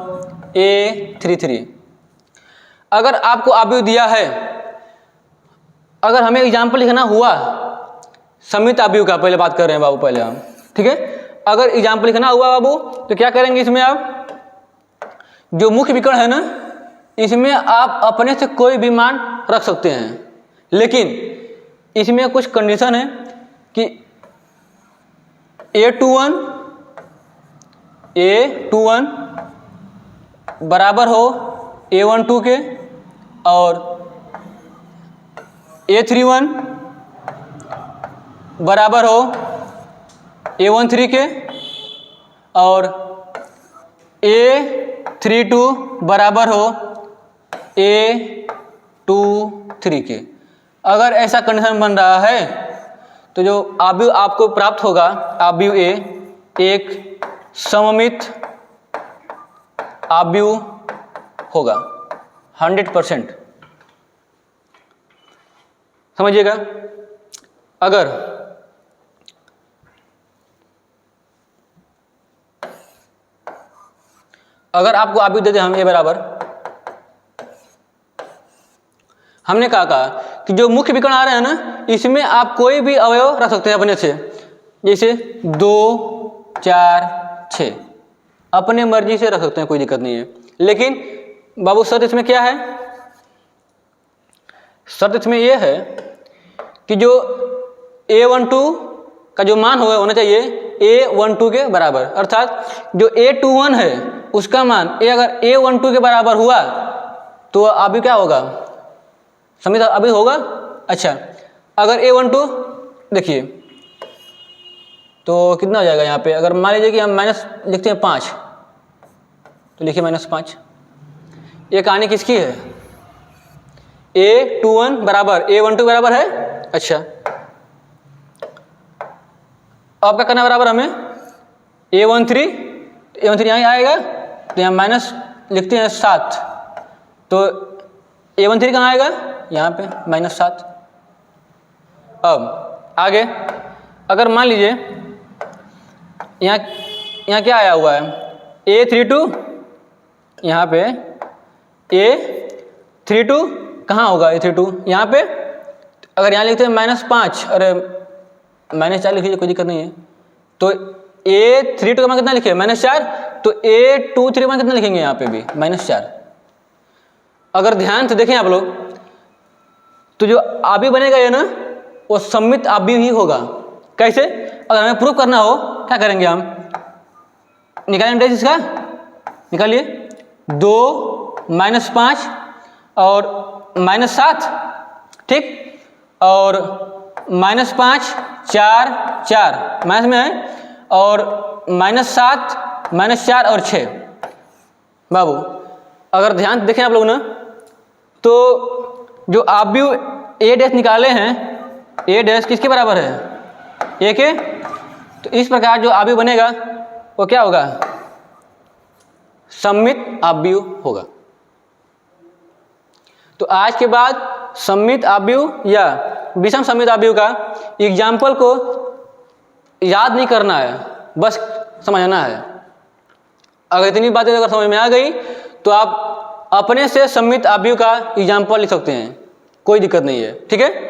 a33, अगर आपको अवयव दिया है, अगर हमें एग्जाम्पल लिखना हुआ सममित अवयव का, पहले बात कर रहे हैं बाबू पहले हम, ठीक है। अगर एग्जाम्पल लिखना हुआ बाबू तो क्या करेंगे, इसमें आप जो मुख्य विकर्ण है ना इसमें आप अपने से कोई भी मान रख सकते हैं, लेकिन इसमें कुछ कंडीशन है कि a21 बराबर हो a12 के और a31 बराबर हो a13 के और a32 बराबर हो a23 के। अगर ऐसा कंडीशन बन रहा है तो जो अवयव आपको प्राप्त होगा अवयव ए एक सममित अवयव होगा 100%, समझिएगा। अगर आपको अवयव दे दे हम ए बराबर, हमने कहा कि जो मुख्य विकर्ण आ रहे हैं ना इसमें आप कोई भी अवयव रख सकते हैं अपने से, जैसे 2 4 6 अपने मर्जी से रख सकते हैं, कोई दिक्कत नहीं है। लेकिन बाबू शर्त इसमें क्या है, शर्त इसमें यह है कि जो a12 का जो मान होगा होना चाहिए a12 के बराबर, अर्थात जो a21 है उसका मान अगर a12 के बराबर हुआ तो अभी क्या होगा, समझ अभी होगा। अच्छा, अगर a12 देखिए तो कितना हो जाएगा यहाँ पे, अगर मान लीजिए कि हम माइनस लिखते हैं 5 तो लिखिए -5। ये कहानी किसकी है, a21 बराबर a12 बराबर है। अच्छा, आपका करना बराबर हमें a13 यहाँ आएगा तो यहाँ माइनस लिखते हैं 7, तो a13 कहाँ आएगा, यहाँ पे -7। अब आगे अगर मान लीजिए यहाँ क्या आया हुआ है A32, यहाँ पे A32 कहाँ होगा A32 यहाँ पे, अगर यहाँ लिखते हैं -5, अरे -4 लिखिए, कोई दिक्कत नहीं है। तो A32 का मान कितना लिखे -4, तो A23 का मान कितना लिखेंगे यहाँ पे भी -4। अगर ध्यान से देखें आप लोग तो जो आव्यूह बनेगा ये ना वो सममित आव्यूह ही होगा। कैसे? अगर हमें प्रूफ करना हो क्या करेंगे हम, निकालेंगे इसका, निकालिए 2 -5 और -7, ठीक, और -5 4 4 माइनस में है, और -7 -4 और 6। बाबू अगर ध्यान देखें आप लोग ना तो जो आव्यूह A' निकाले हैं, A' किसके बराबर है, A के। तो इस प्रकार जो आव्यूह बनेगा वो क्या होगा, सममित आव्यूह होगा। तो आज के बाद सममित आव्यूह या विषम सममित आव्यूह का एग्जाम्पल को याद नहीं करना है, बस समझना है। अगर इतनी बातें अगर समझ में आ गई तो आप अपने से सममित आव्यूह का एग्जाम्पल लिख सकते हैं, कोई दिक्कत नहीं है, ठीक है।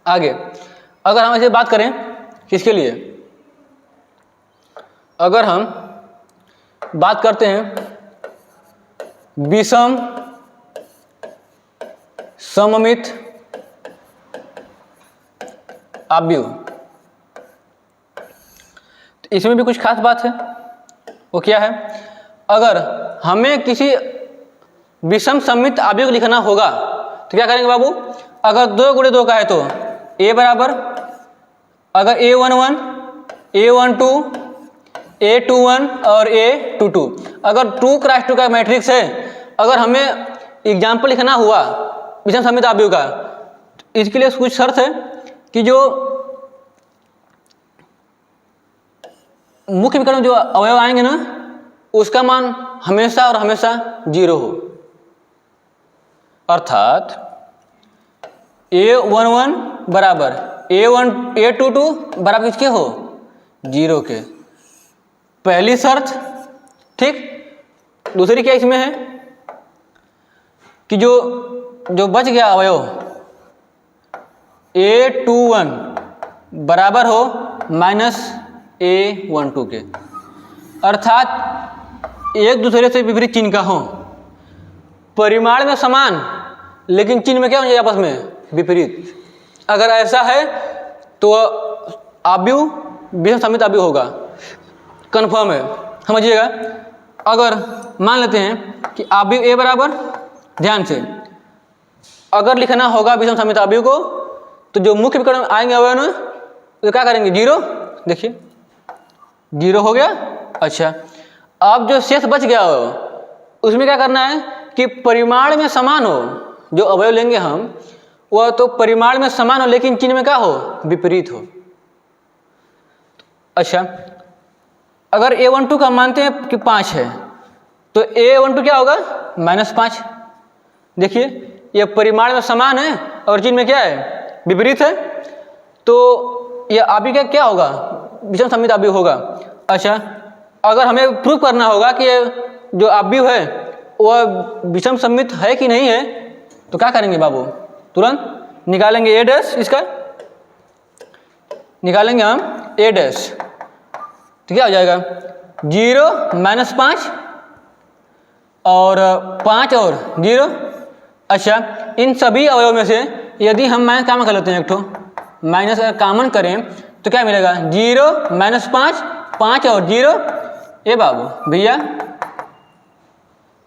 आगे अगर हम ऐसे बात करें किसके लिए, अगर हम बात करते हैं विषम सममित आव्यूह, तो इसमें भी कुछ खास बात है। वो क्या है, अगर हमें किसी विषम सममित आव्यूह को लिखना होगा तो क्या करेंगे बाबू, अगर 2 × 2 का है तो A बराबर, अगर A11 A12 A21 और A22, अगर 2 × 2 का मैट्रिक्स है, अगर हमें एग्जाम्पल लिखना हुआ विषम सममित आव्यूह का, तो इसके लिए कुछ शर्त है कि जो मुख्य विकर्ण में जो अवयव आएंगे ना उसका मान हमेशा और हमेशा 0 हो। अर्थात A11 बराबर A22 बराबर किसके हो, 0 के, पहली शर्त, ठीक। दूसरी क्या इसमें है कि जो बच गया अवयव A21 बराबर हो -A12 के, अर्थात एक दूसरे से विपरीत चिन्ह का हो, परिमाण में समान लेकिन चिन्ह में क्या हो जाए आपस में विपरीत। अगर ऐसा है तो आव्यूह विषम सममित आव्यूह होगा, कन्फर्म है, समझिएगा। अगर मान लेते हैं कि आव्यूह A बराबर, ध्यान से अगर लिखना होगा विषम सममित आव्यूह को तो जो मुख्य विकर्ण आएंगे अवयव ना तो क्या करेंगे, 0, देखिए 0 हो गया। अच्छा, अब जो शेष बच गया हो उसमें क्या करना है कि परिमाण में समान हो, जो अवयव लेंगे हम वह तो परिमाण में समान हो लेकिन चिन्ह में क्या हो, विपरीत हो। अच्छा, अगर A12 का मानते हैं कि 5 है तो A12 क्या होगा, -5। देखिए ये परिमाण में समान है और चिन्ह में क्या है, विपरीत है, तो यह आव्यूह क्या होगा, विषम सममित आव्यूह होगा। अच्छा, अगर हमें प्रूफ करना होगा कि जो आव्यूह है वह विषम सममित है कि नहीं है तो क्या करेंगे बाबू, तुरंत निकालेंगे A', इसका निकालेंगे हम A', तो क्या हो जाएगा 0 -5 और 5 और 0। अच्छा, इन सभी अवयव में से यदि हम माइनस कामन कर लेते हैं, एक ठो माइनस अगर कामन करें तो क्या मिलेगा, 0 -5 5 और 0। ये बाबू भैया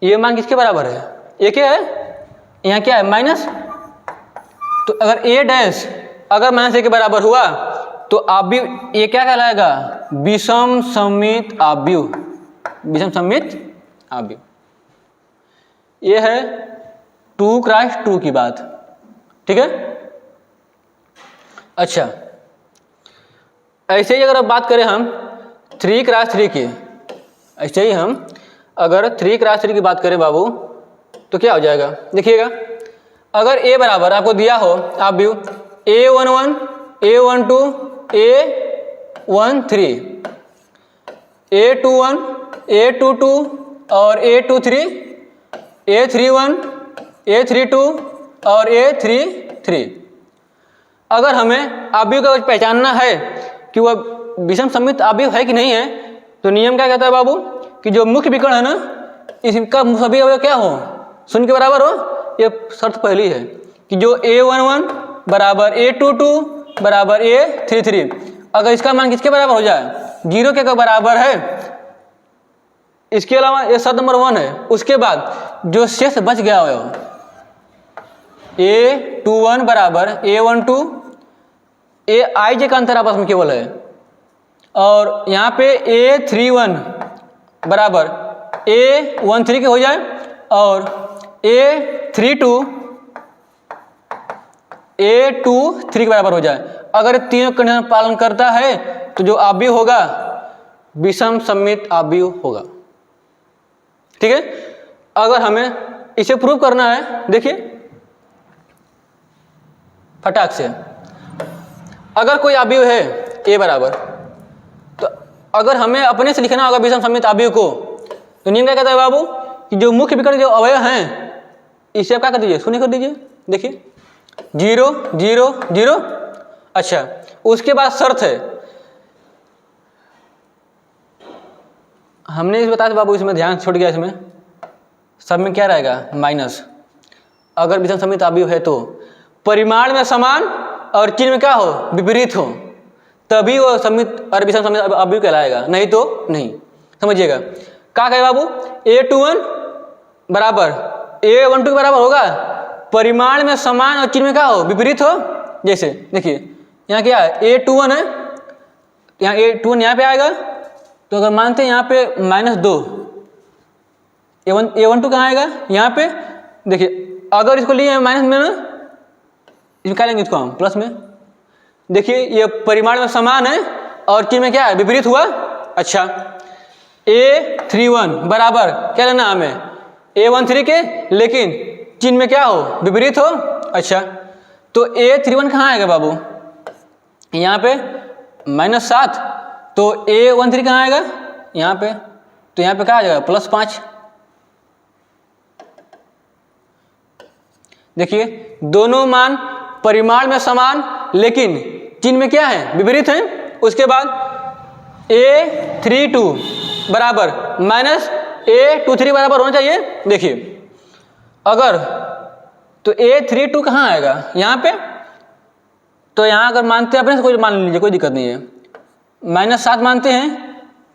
ये मान किसके बराबर है, A के है, यहाँ क्या है माइनस, तो अगर A' अगर -A के बराबर हुआ तो आव्यूह ये क्या कहलाएगा, विषम सममित आव्यूह, विषम सममित आव्यूह। ये है 2 × 2 की बात, ठीक है। अच्छा, ऐसे ही अगर बात करें हम 3 × 3 की, ऐसे ही हम अगर 3 × 3 की बात करें बाबू तो क्या हो जाएगा देखिएगा, अगर a बराबर आपको दिया हो आप view A11, A12, A13, A21, A22 और A23, A31, A32 और A33। अगर हमें अवयव का पहचानना है कि वह विषम सममित अवयव है कि नहीं है, तो नियम क्या कहता है बाबू कि जो मुख्य विकर्ण है ना, इसका सभी अवयव क्या हो, शून्य के बराबर हो। ये शर्त पहली है कि जो A11 बराबर A22 बराबर A33, अगर इसका मान किसके बराबर हो जाए, 0 के बराबर है। इसके अलावा ये शर्त नंबर 1 है। उसके बाद जो शेष बच गया हो A21 बराबर A12, Aij का अंतर आपस में केवल है, और यहाँ पे A31 बराबर A13 के हो जाए और A32 A23 के बराबर हो जाए। अगर ये तीनों कंडीशन पालन करता है तो जो अवयव होगा विषम सममित अवयव होगा। ठीक है, अगर हमें इसे प्रूव करना है, देखिए फटाक से, अगर कोई अवयव है A बराबर, तो अगर हमें अपने से लिखना होगा विषम सममित अवयव को, तो नियम क्या कहता है बाबू कि जो मुख्य विकर्ण जो अवयव हैं इसे आप क्या कर दीजिए, शून्य कर दीजिए। देखिए 0 0 0। अच्छा, उसके बाद शर्त है, हमने इस बताया बाबू, इसमें ध्यान छूट गया, इसमें सब में क्या रहेगा माइनस। अगर विषम सममित अवयव है तो परिमाण में समान और चिन्ह में क्या हो, विपरीत हो, तभी वो सममित और विषम सममित अवयव कहलाएगा, नहीं तो नहीं। समझिएगा क्या कहे बाबू, A21 बराबर A12 के बराबर होगा, परिमाण में समान और चिन्ह में क्या हो, विपरीत हो। जैसे देखिए यहाँ क्या है, A21 है, यहाँ A21 यहाँ पे आएगा, तो अगर मानते हैं यहाँ पे -2, A12 कहाँ आएगा, यहाँ पे। देखिए अगर इसको लिए माइनस में ना, इसमें क्या लेंगे, इसको हम प्लस में। देखिए ये परिमाण में समान है और चिन्ह में क्या है, विपरीत हुआ। अच्छा, A31 बराबर क्या लेना हमें, A13 के, लेकिन चिन्ह में क्या हो, विपरीत हो। अच्छा, तो A31 कहाँ आएगा बाबू, यहाँ पे -7, तो A13 कहाँ आएगा, यहाँ पे, तो यहाँ पे क्या आ जाएगा, +5। देखिए दोनों मान परिमाण में समान लेकिन चिन्ह में क्या है, विपरीत हैं। उसके बाद A32 बराबर -A23 बराबर होना चाहिए। देखिए अगर तो A32 कहाँ आएगा, यहाँ पे, तो यहाँ अगर मानते हैं अपने से, कोई मान लीजिए, कोई दिक्कत नहीं है, -7 मानते हैं,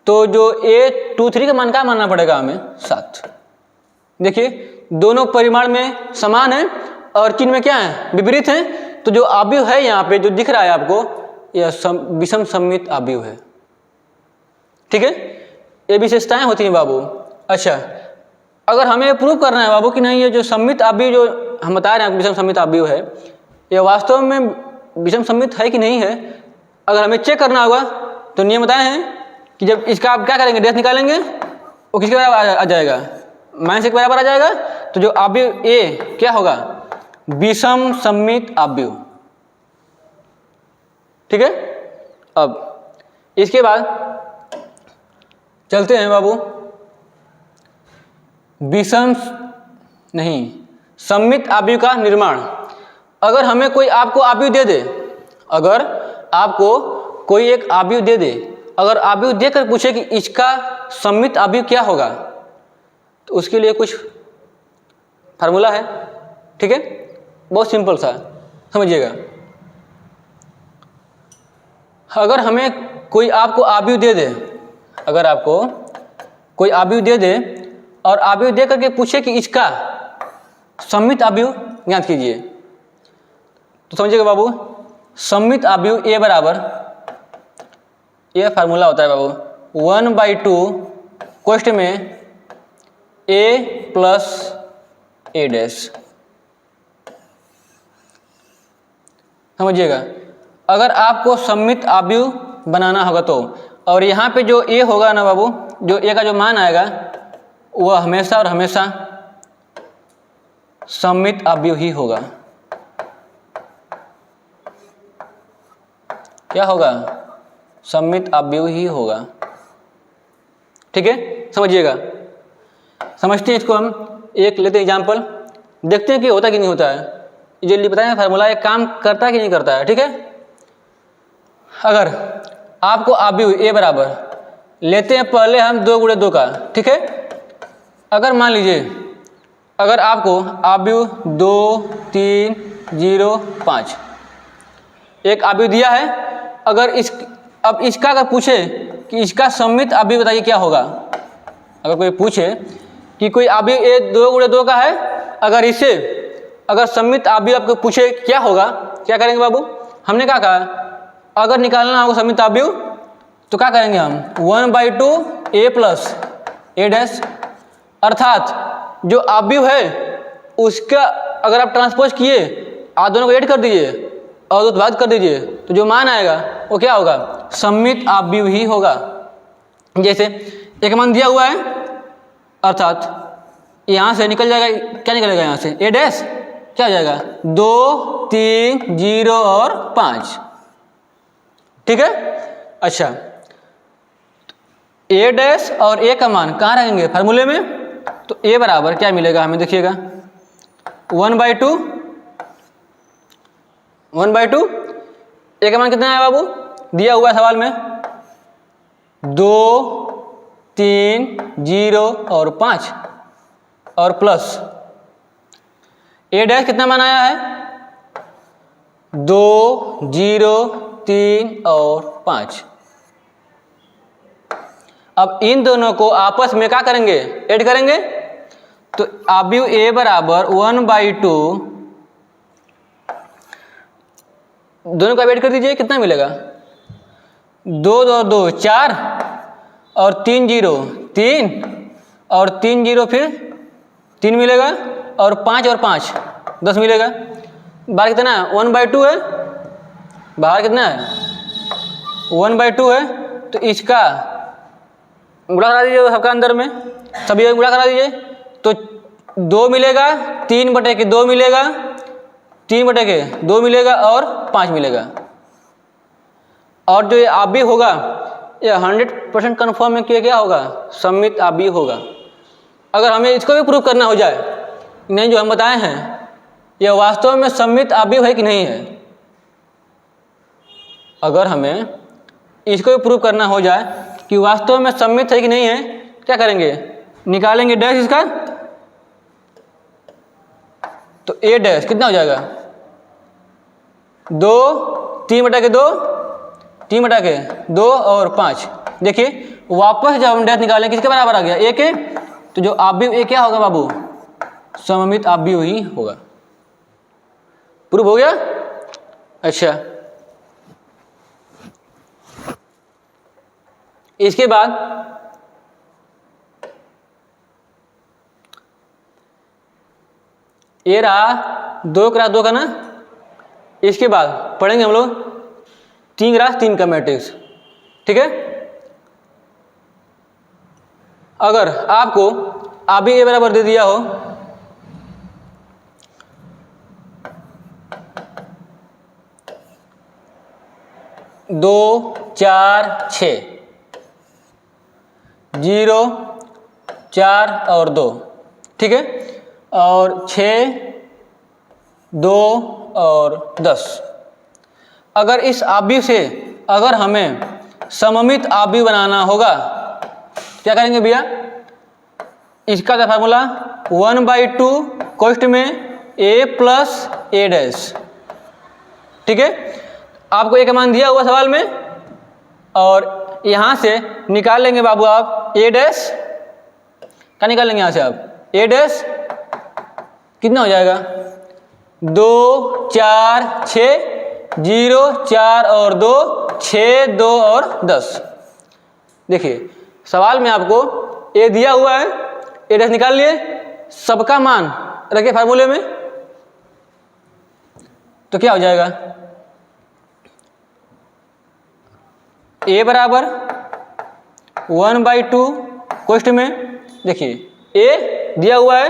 तो जो A23 का मान क्या मानना पड़ेगा हमें, 7। देखिए दोनों परिमाण में समान है और चिन्ह में क्या है, विपरीत हैं, तो जो अवयव है यहाँ पे जो दिख रहा है आपको, यह विषम सममित अवयव है। ठीक है, ये विशेषताएं होती हैं बाबू। अच्छा, अगर हमें प्रूव करना है बाबू कि नहीं ये जो सममित अवयव जो हम बता रहे हैं विषम सममित अवयव है, यह वास्तव में विषम सममित है कि नहीं है, अगर हमें चेक करना होगा तो नियम बताए हैं कि जब इसका आप क्या करेंगे, डेथ निकालेंगे, वो किसके बराबर आ जाएगा, -1 के बराबर आ जाएगा। तो जो अवयव A क्या होगा, विषम सममित अवयव। ठीक है, अब इसके बाद चलते हैं बाबू विषम नहीं सममित अवयव का निर्माण। अगर हमें कोई आपको अवयव दे दे, अगर आपको कोई एक अवयव दे दे, अगर अवयव देकर पूछे कि इसका सममित अवयव क्या होगा, तो उसके लिए कुछ फार्मूला है। ठीक है, बहुत सिंपल सा, समझिएगा। अगर हमें कोई आपको अवयव दे दे, अगर आपको कोई अवयव दे दे और अवयव दे करके पूछे कि इसका सममित अवयव ज्ञात कीजिए, तो समझिएगा बाबू, सममित अवयव A बराबर, यह फार्मूला होता है बाबू 1/2 कोष्ठ में A + A'। समझिएगा, अगर आपको सममित अवयव बनाना होगा तो, और यहाँ पे जो A होगा ना बाबू, जो A का जो मान आएगा वह हमेशा और हमेशा सममित अवयव ही होगा। क्या होगा? सममित अवयव ही होगा। ठीक है, समझिएगा। समझते हैं इसको, हम एक लेते हैं एग्जाम्पल, देखते हैं कि होता कि नहीं होता है। जल्दी बताएं फार्मूला एक काम करता है कि नहीं करता है। ठीक है, अगर आपको अवयव ए बराबर लेते हैं पहले हम 2 गुणे 2 का। ठीक है, अगर मान लीजिए अगर आपको अवयव 2 3 0 5 एक अवयव दिया है, अगर अब इसका अगर पूछे कि इसका सममित अवयव बताइए क्या होगा। अगर कोई पूछे कि कोई अवयव ए 2 गुणे 2 का है, अगर इससे अगर सममित अवयव आपको पूछे क्या होगा, क्या करेंगे बाबू? हमने क्या कहा, अगर निकालना होगा सममित अवयव तो क्या करेंगे हम 1/2 a प्लस a डैश, अर्थात जो अवयव है उसका अगर आप ट्रांसपोज किए आप दोनों को ऐड कर दीजिए और उत्पाद कर दीजिए तो जो मान आएगा वो क्या होगा? सममित अवयव ही होगा। जैसे एक मान दिया हुआ है, अर्थात यहाँ से निकल जाएगा, क्या निकलेगा यहाँ से a डैश, क्या हो जाएगा 2 3 0 और 5। ठीक है, अच्छा a डैश और a का मान कहाँ रहेंगे फार्मूले में, तो a बराबर क्या मिलेगा हमें, देखिएगा 1/2 a का मान कितना है बाबू, दिया हुआ है सवाल में 2 3 0 और 5 और प्लस a डैश कितना मान आया है 2 0 3 और 5। अब इन दोनों को आपस में क्या करेंगे, ऐड करेंगे, तो अवयव a बराबर 1/2 दोनों का ऐड कर दीजिए, कितना मिलेगा 2 2 2 4 और 3 0 3 और 3 0 फिर 3 मिलेगा और 5 और 5 10 मिलेगा। बाहर कितना है 1/2 है, बाहर कितना है 1/2 है, तो इसका गुणा करा दीजिए सबका अंदर में, सभी गुणा करा दीजिए तो 2 मिलेगा 3/2 मिलेगा, 3/2 मिलेगा और 5 मिलेगा। और जो ये अवयव होगा ये 100% कन्फर्म है कि क्या होगा, सममित अवयव होगा। अगर हमें इसको भी प्रूव करना हो जाए नहीं, जो हम बताए हैं ये वास्तव में सममित अवयव है कि नहीं है, अगर हमें इसको भी प्रूव करना हो जाए कि वास्तव में सममित है कि नहीं है, क्या करेंगे, निकालेंगे डैश इसका, तो a डैश कितना हो जाएगा 2 3/2 3/2 और 5। देखिए वापस जब हम डैश निकालें किसके बराबर आ गया, a के, तो जो अवयव a क्या होगा बाबू, सममित अवयव ही होगा। प्रूव हो गया। अच्छा इसके बाद ये रहा 2 × 2 का ना, इसके बाद पढ़ेंगे हम लोग 3 × 3 का मैट्रिक्स। ठीक है, अगर आपको अभी ए बराबर दे दिया हो 2 4 6 0 4 और 2, ठीक है, और 6 2 और 10, अगर इस अवयव से अगर हमें सममित अवयव बनाना होगा क्या करेंगे भैया, इसका क्या फार्मूला 1/2 कोष्ठ में a प्लस a डैश। ठीक है, आपको एक मान दिया हुआ सवाल में और यहाँ से निकाल लेंगे बाबू आप a डैश, क्या निकाल लेंगे यहाँ से आप a डैश, कितना हो जाएगा 2 4 6 0 4 और 2 6 2 और 10। देखिए सवाल में आपको a दिया हुआ है, a डैश निकाल लिए, सबका मान रखे फार्मूले में, तो क्या हो जाएगा a बराबर 1/2 कोष्ठ में, देखिए a दिया हुआ है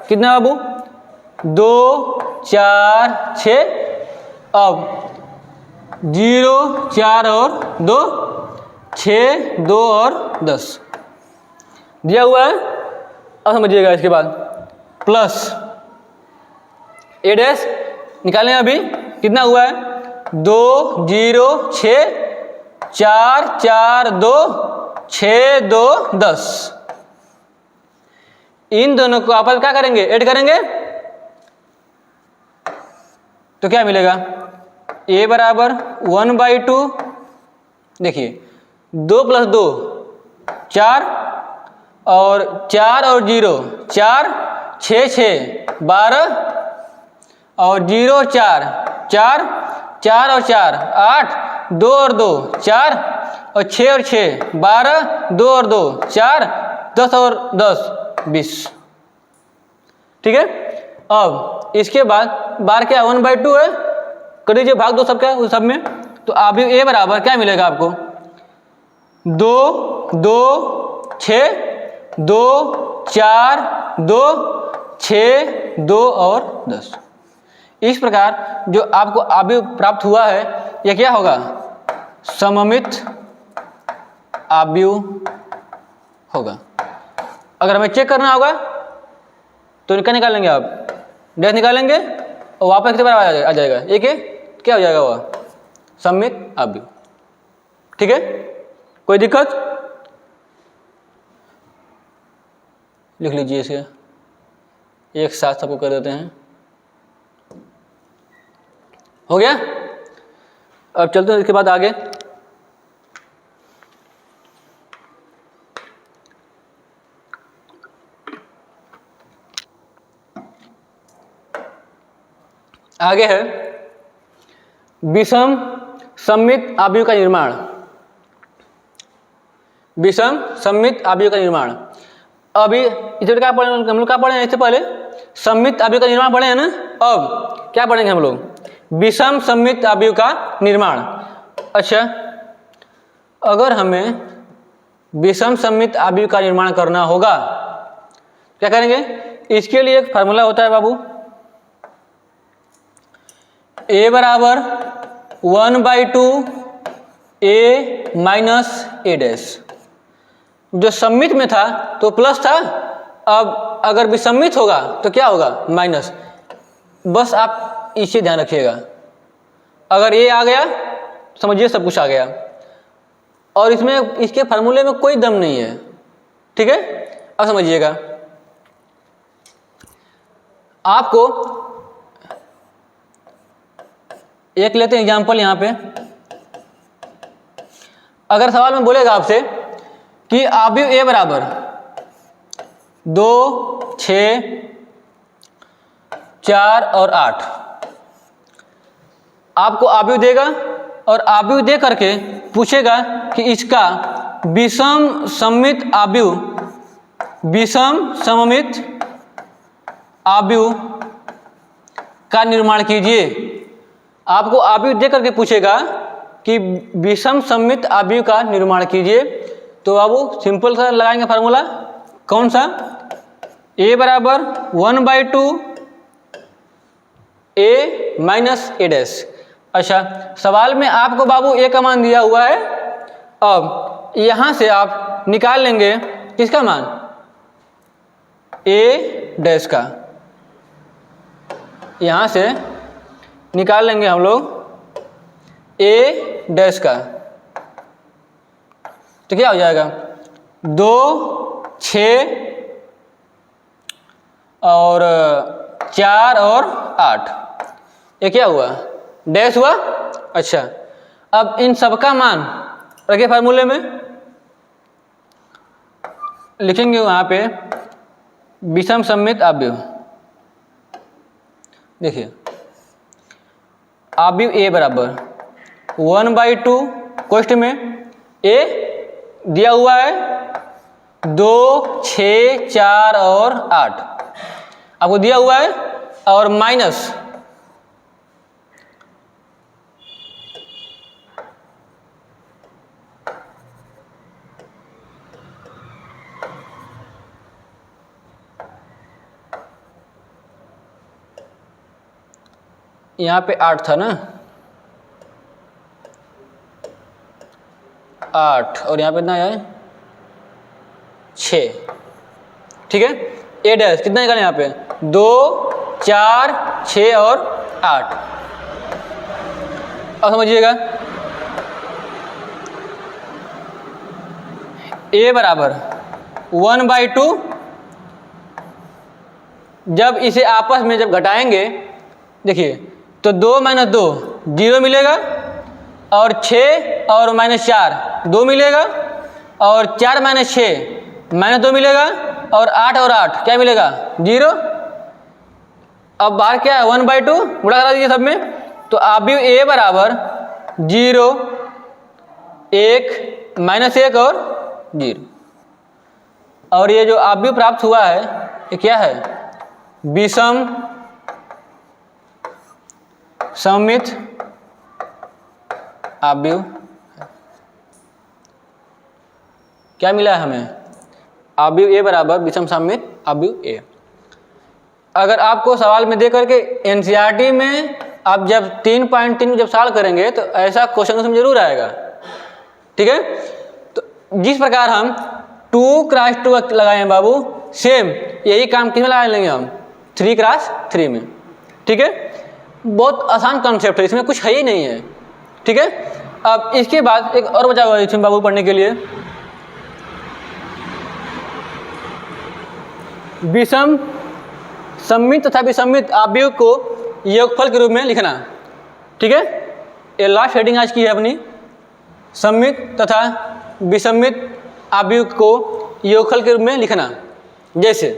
कितना बाबू 2 4 6, अब 0 4 और 2 6 2 और 10 दिया हुआ है। अब समझिएगा इसके बाद प्लस ए डैश निकालें। अभी कितना हुआ है? 2 0 6 4 4 2 6 2 10। इन दोनों को आपस में क्या करेंगे? ऐड करेंगे तो क्या मिलेगा? a बराबर 1/2, देखिए 2 + 2 4 और 4 और 0 4 6 6 12 और 0 और 4 4 4 और 4 8 2 और 2 4 और 6 और 6 12 2 और 2 4 10 और 10 20। ठीक है। अब इसके बाद बार क्या 1/2 है, कर दीजिए भाग दो सबका उस सब में। तो अभी a बराबर क्या मिलेगा आपको? 2 2 6 2 4 2 6 2 और 10। इस प्रकार जो आपको अभी प्राप्त हुआ है यह क्या होगा? सममित आव्यूह होगा। अगर हमें चेक करना होगा तो क्या निकालेंगे? आप डैश निकालेंगे और वापस कितने बार आ जाएगा? एक है, क्या हो जाएगा? वह सममित आव्यूह। ठीक है, कोई दिक्कत? लिख लीजिए इसे, एक साथ सबको कर देते हैं। हो गया। अब चलते हैं इसके बाद आगे। आगे है विषम सममित आव्यूह का निर्माण। विषम सममित आव्यूह का निर्माण। अभी इसे क्या पढ़े हम लोग? क्या पढ़े हैं इससे पहले? सममित आव्यूह का निर्माण पढ़े हैं ना। अब क्या पढ़ेंगे हम लोग? विषम सममित आव्यूह का निर्माण। अच्छा, अगर हमें विषम सममित आव्यूह का निर्माण करना होगा क्या करेंगे? इसके लिए एक फार्मूला होता है बाबू, a बराबर 1/2 a माइनस a डैश। जो सममित में था तो प्लस था, अब अगर विसम्मित होगा तो क्या होगा? माइनस। बस आप इसे ध्यान रखिएगा। अगर a आ गया समझिए सब कुछ आ गया, और इसमें इसके फार्मूले में कोई दम नहीं है। ठीक है, अब समझिएगा। आपको एक लेते हैं एग्जाम्पल यहाँ पे। अगर सवाल में बोलेगा आपसे कि आव्यूह a बराबर 2 6 4 और 8, आपको आव्यूह देगा और आव्यूह दे करके पूछेगा कि इसका विषम सममित आव्यूह, विषम सममित आव्यूह का निर्माण कीजिए। आपको आव्यूह दे करके पूछेगा कि विषम सममित आव्यूह का निर्माण कीजिए, तो बाबू सिंपल सा लगाएंगे फार्मूला। कौन सा? a बराबर 1/2 a माइनस a डैश। अच्छा, सवाल में आपको बाबू a का मान दिया हुआ है। अब यहां से आप निकाल लेंगे किसका मान? a डैश का। यहां से निकाल लेंगे हम लोग a डैश का, तो क्या हो जाएगा? 2 6 और 4 और 8, ये क्या हुआ? डैश हुआ। अच्छा, अब इन सबका मान रखिए फार्मूले में, लिखेंगे वहां पे विषम सममित आव्यूह। देखिए आव्यूह a बराबर 1/2 कोष्ठ में a दिया हुआ है 2 6 4 और 8 आपको दिया हुआ है, और माइनस यहाँ पे 8 था ना, 8 और यहाँ पे कितना है 6। ठीक है, ए डैश कितना निकाले यहाँ पे 2 4 6 और 8। अब समझिएगा ए बराबर 1/2, जब इसे आपस में जब घटाएंगे देखिए तो 2 - 2 0 मिलेगा, और 6 और -4 2 मिलेगा, और 4 - 6 -2 मिलेगा, और 8 और 8 क्या मिलेगा 0। अब बाहर क्या है 1/2 गुणा करा दीजिए सब में, तो अवयव ए बराबर 0 1 -1 और 0। और ये जो अवयव प्राप्त हुआ है ये क्या है विषम सममित अवयव। क्या मिला है हमें अवयव ए बराबर विषम सममित अवयव ए। अगर आपको सवाल में दे करके एनसीईआरटी में आप जब 3.3 में जब सवाल करेंगे तो ऐसा क्वेश्चन उसमें जरूर आएगा। ठीक है, तो जिस प्रकार हम 2x2 लगाए हैं बाबू, सेम यही काम किस में लगा लेंगे हम 3x3 में। ठीक है, बहुत आसान कॉन्सेप्ट है, इसमें कुछ है ही नहीं है। ठीक है, अब इसके बाद एक और बचा हुआ है इसमें बाबू पढ़ने के लिए, विषम सममित तथा विसम्मित अवयव को योगफल के रूप में लिखना। ठीक है, ये लास्ट हेडिंग आज की है अपनी, सममित तथा विसम्मित अवयव को योगफल के रूप में लिखना। जैसे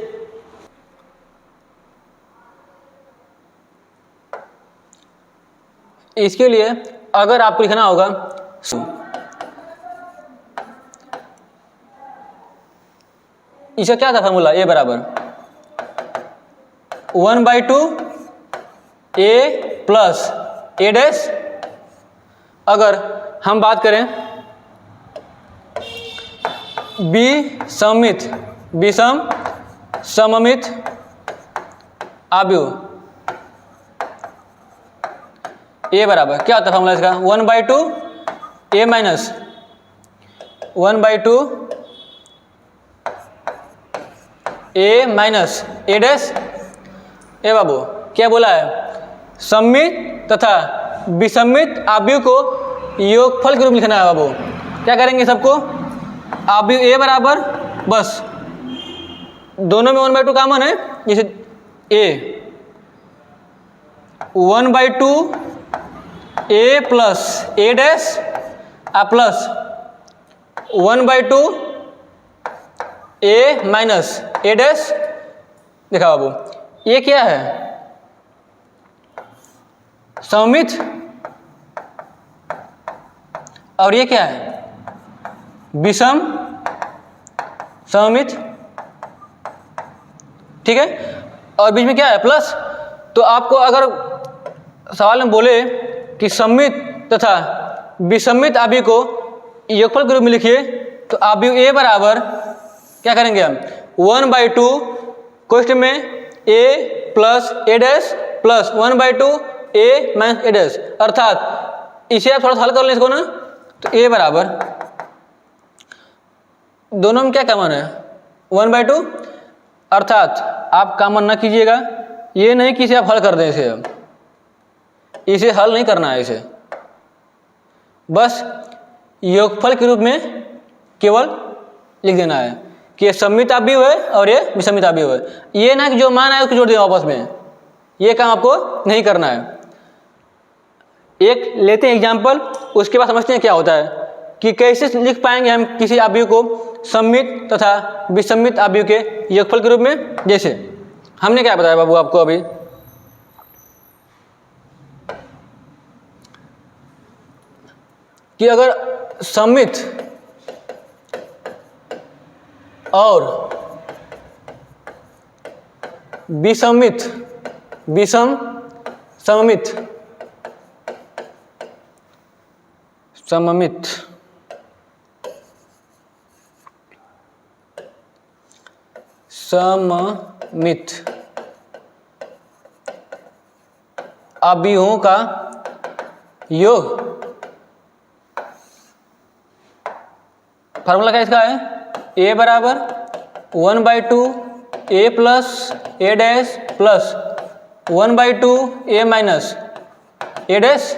इसके लिए अगर आपको लिखना होगा इसका क्या था फॉर्मूला, ए बराबर 1/2 ए प्लस ए डैश। अगर हम बात करें विषम सममित अवयव, ए बराबर क्या होता है फॉर्मूला इसका 1/2 ए माइनस 1/2 ए माइनस ए डैश। ए बाबू क्या बोला है, सममित तथा विसम्मित अवयव को योगफल के रूप में लिखना है बाबू। क्या करेंगे सबको, अवयव ए बराबर बस दोनों में 1/2 कॉमन है, जैसे ए 1/2 ए प्लस ए डैश प्लस 1/2 ए माइनस ए डैश। देखा बाबू ये क्या है सममित, और ये क्या है विषम सममित। ठीक है, और बीच में क्या है प्लस। तो आपको अगर सवाल में बोले कि सममित तथा विसम्मित अवयव को योगफल के रूप में लिखिए, तो अवयव ए बराबर क्या करेंगे हम 1/2 क्वेश्चन में ए प्लस ए डैश प्लस 1/2 ए माइनस ए डैश। अर्थात इसे आप थोड़ा सा हल कर लें इसको ना, तो ए बराबर दोनों में क्या कॉमन है 1/2। अर्थात आप कॉमन ना कीजिएगा, ये नहीं कि इसे आप हल कर दें, इसे हल नहीं करना है, इसे बस योगफल के रूप में केवल लिख देना है कि ये सममित अवयव है और ये विसम्मित अवयव है। ये ना कि जो मान आए उसको जोड़ दें आपस में, ये काम आपको नहीं करना है। एक लेते हैं एग्जाम्पल, उसके बाद समझते हैं क्या होता है कि कैसे लिख पाएंगे हम किसी अवयव को सममित तथा विसम्मित अवयव के योगफल के रूप में। जैसे हमने क्या बताया बाबू आपको अभी, कि अगर सममित और विसम्मित विषम सममित सममित सममित अवयवों का योग। फार्मूला क्या इसका है? a बराबर 1/2 a plus a dash plus 1/2 a minus a dash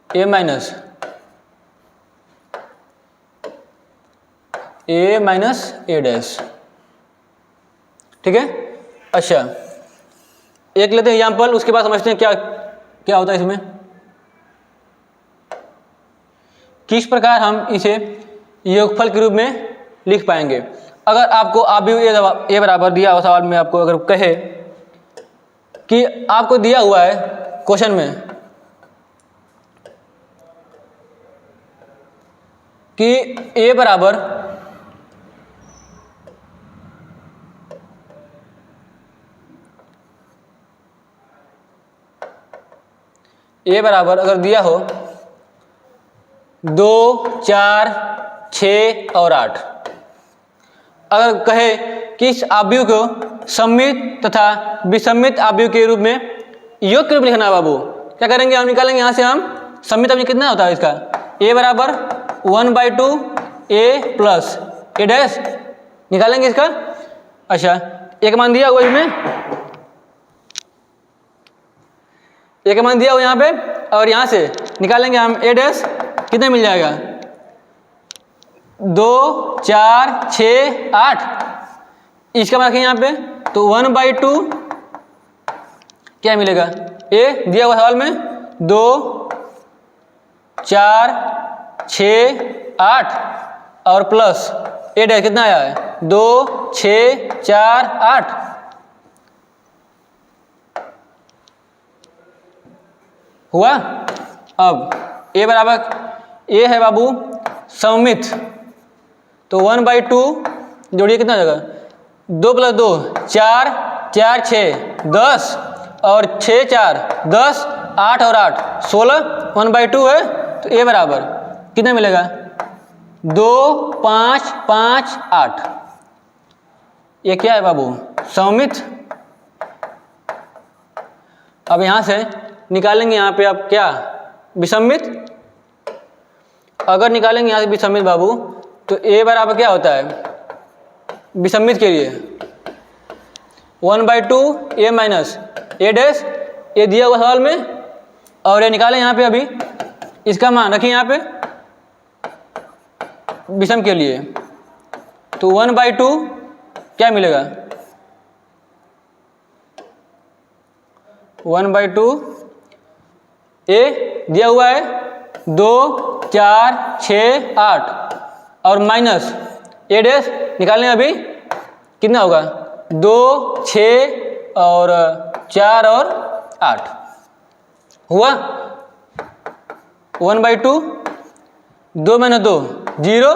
a minus a dash. ठीक है। अच्छा, एक लेते हैं एग्जाम्पल, उसके बाद समझते हैं क्या क्या होता है इसमें, किस प्रकार हम इसे योगफल के रूप में लिख पाएंगे। अगर आपको अवयव ए बराबर दिया हो सवाल में, आपको अगर कहे कि आपको दिया हुआ है क्वेश्चन में कि ए बराबर अगर दिया हो 2, 4, 6 और 8, अगर कहे कि इस अवयव को सममित तथा विसम्मित अवयव के रूप में योग के रूप में लिखना है बाबू, क्या करेंगे? हम निकालेंगे यहाँ से, हम सममित अवयव कितना होता है इसका, a बराबर 1/2 a प्लस a डैश निकालेंगे इसका। अच्छा, एक मान दिया हुआ इसमें, एक मान दिया हुआ यहाँ पे, और यहाँ से निकालेंगे हम a डैश, कितना मिल जाएगा? 2, 4, 6, 8, इसका मान रखें यहाँ पे, तो 1/2 क्या मिलेगा? a दिया हुआ सवाल में 2, 4, 6, 8 और प्लस a डैश कितना आया है? 2, 6, 4, 8। हुआ। अब a बराबर, a है बाबू सममित, तो 1/2 जोड़िए कितना हो जाएगा? 2 + 2 4, 4, 6 10 और 6, 4 10, 8 और 8 16, 1/2 है, तो a बराबर कितना मिलेगा? 2, 5, 5, 8। ये क्या है बाबू? सममित। अब यहाँ से निकालेंगे, यहाँ पे आप क्या? विसम्मित। अगर निकालेंगे यहाँ से विसम्मित बाबू, तो a बराबर क्या होता है विसम्मित के लिए? 1/2 a माइनस a डैश, ये दिया हुआ सवाल में, और ये निकालें यहाँ पे, अभी इसका मान रखिए यहाँ पे विषम के लिए, तो 1/2 क्या मिलेगा? 1/2 a दिया हुआ है 2, 4, 6, 8 और माइनस a डैश निकालने अभी कितना होगा? 2, 6 और 4 और 8 हुआ। 1/2 2 - 2 0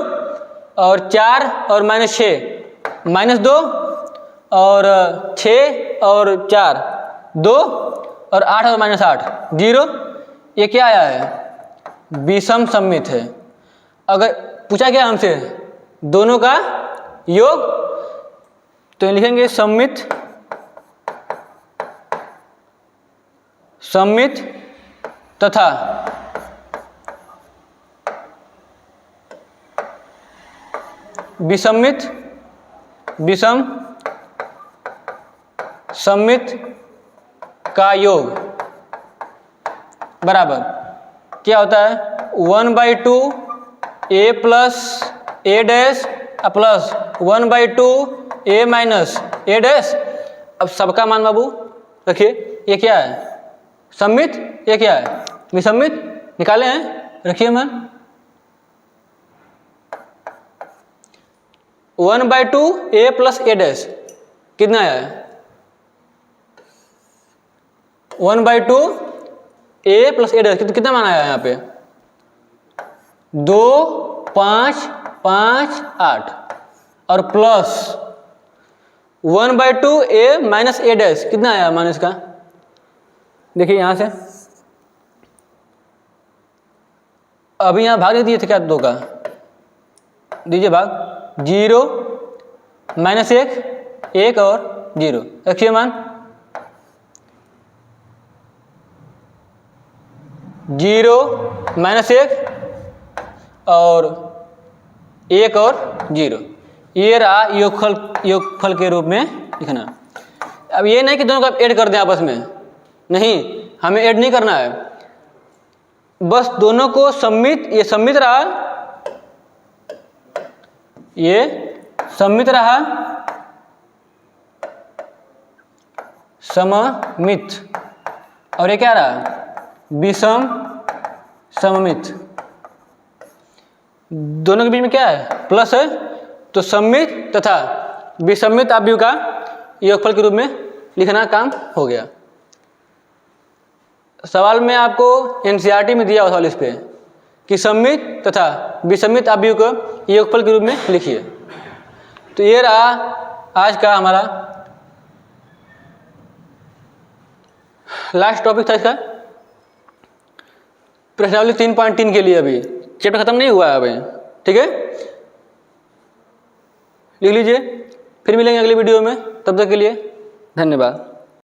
और 4 और -6 -2 और 6 और 4 2 और 8 और -8 0। ये क्या आया है? विषम सममित है। अगर पूछा गया हमसे दोनों का योग, तो लिखेंगे सममित तथा विषम सममित का योग बराबर क्या होता है? 1/2 a plus a dash plus 1/2 a minus a dash. अब सबका मान बाबू रखिए, ये क्या है? सममित, ये क्या है? विसम्मित। निकाले हैं, रखिए मान। 1/2 a प्लस a डैश कितना आया है? 1/2 a प्लस a डैश कितना मान आया है यहाँ पे? 2, 5, 5, 8 और plus 1/2 a minus a dash कितना आया माइनस का? देखिए यहाँ से अभी यहाँ भाग नहीं दिए थे क्या? 2 का दीजिए भाग। 0 -1 1 और 0, रखिए मान 0 -1 और 1 और 0, ये रहा योगफल के रूप में लिखना। अब ये नहीं कि दोनों को आप ऐड कर दें आपस में, नहीं, हमें ऐड नहीं करना है, बस दोनों को सम्मित, ये सम्मित रहा, ये सम्मित रहा, सममित, और ये क्या रहा, विषम सममित। दोनों के बीच में क्या है, प्लस है, तो सम्मित तथा विसम्मित अवयव का योगफल के रूप में लिखना काम हो गया। सवाल में आपको एनसीईआरटी में दिया हुआ सवाल इस पे कि सम्मित तथा विसम्मित अवयव को योगफल के रूप में लिखिए। तो ये रहा आज का हमारा लास्ट टॉपिक था इसका, प्रश्नावली 3.3 के लिए। अभी चैप्टर खत्म नहीं हुआ है अभी, ठीक है, लिख लीजिए। फिर मिलेंगे अगले वीडियो में, तब तक के लिए धन्यवाद।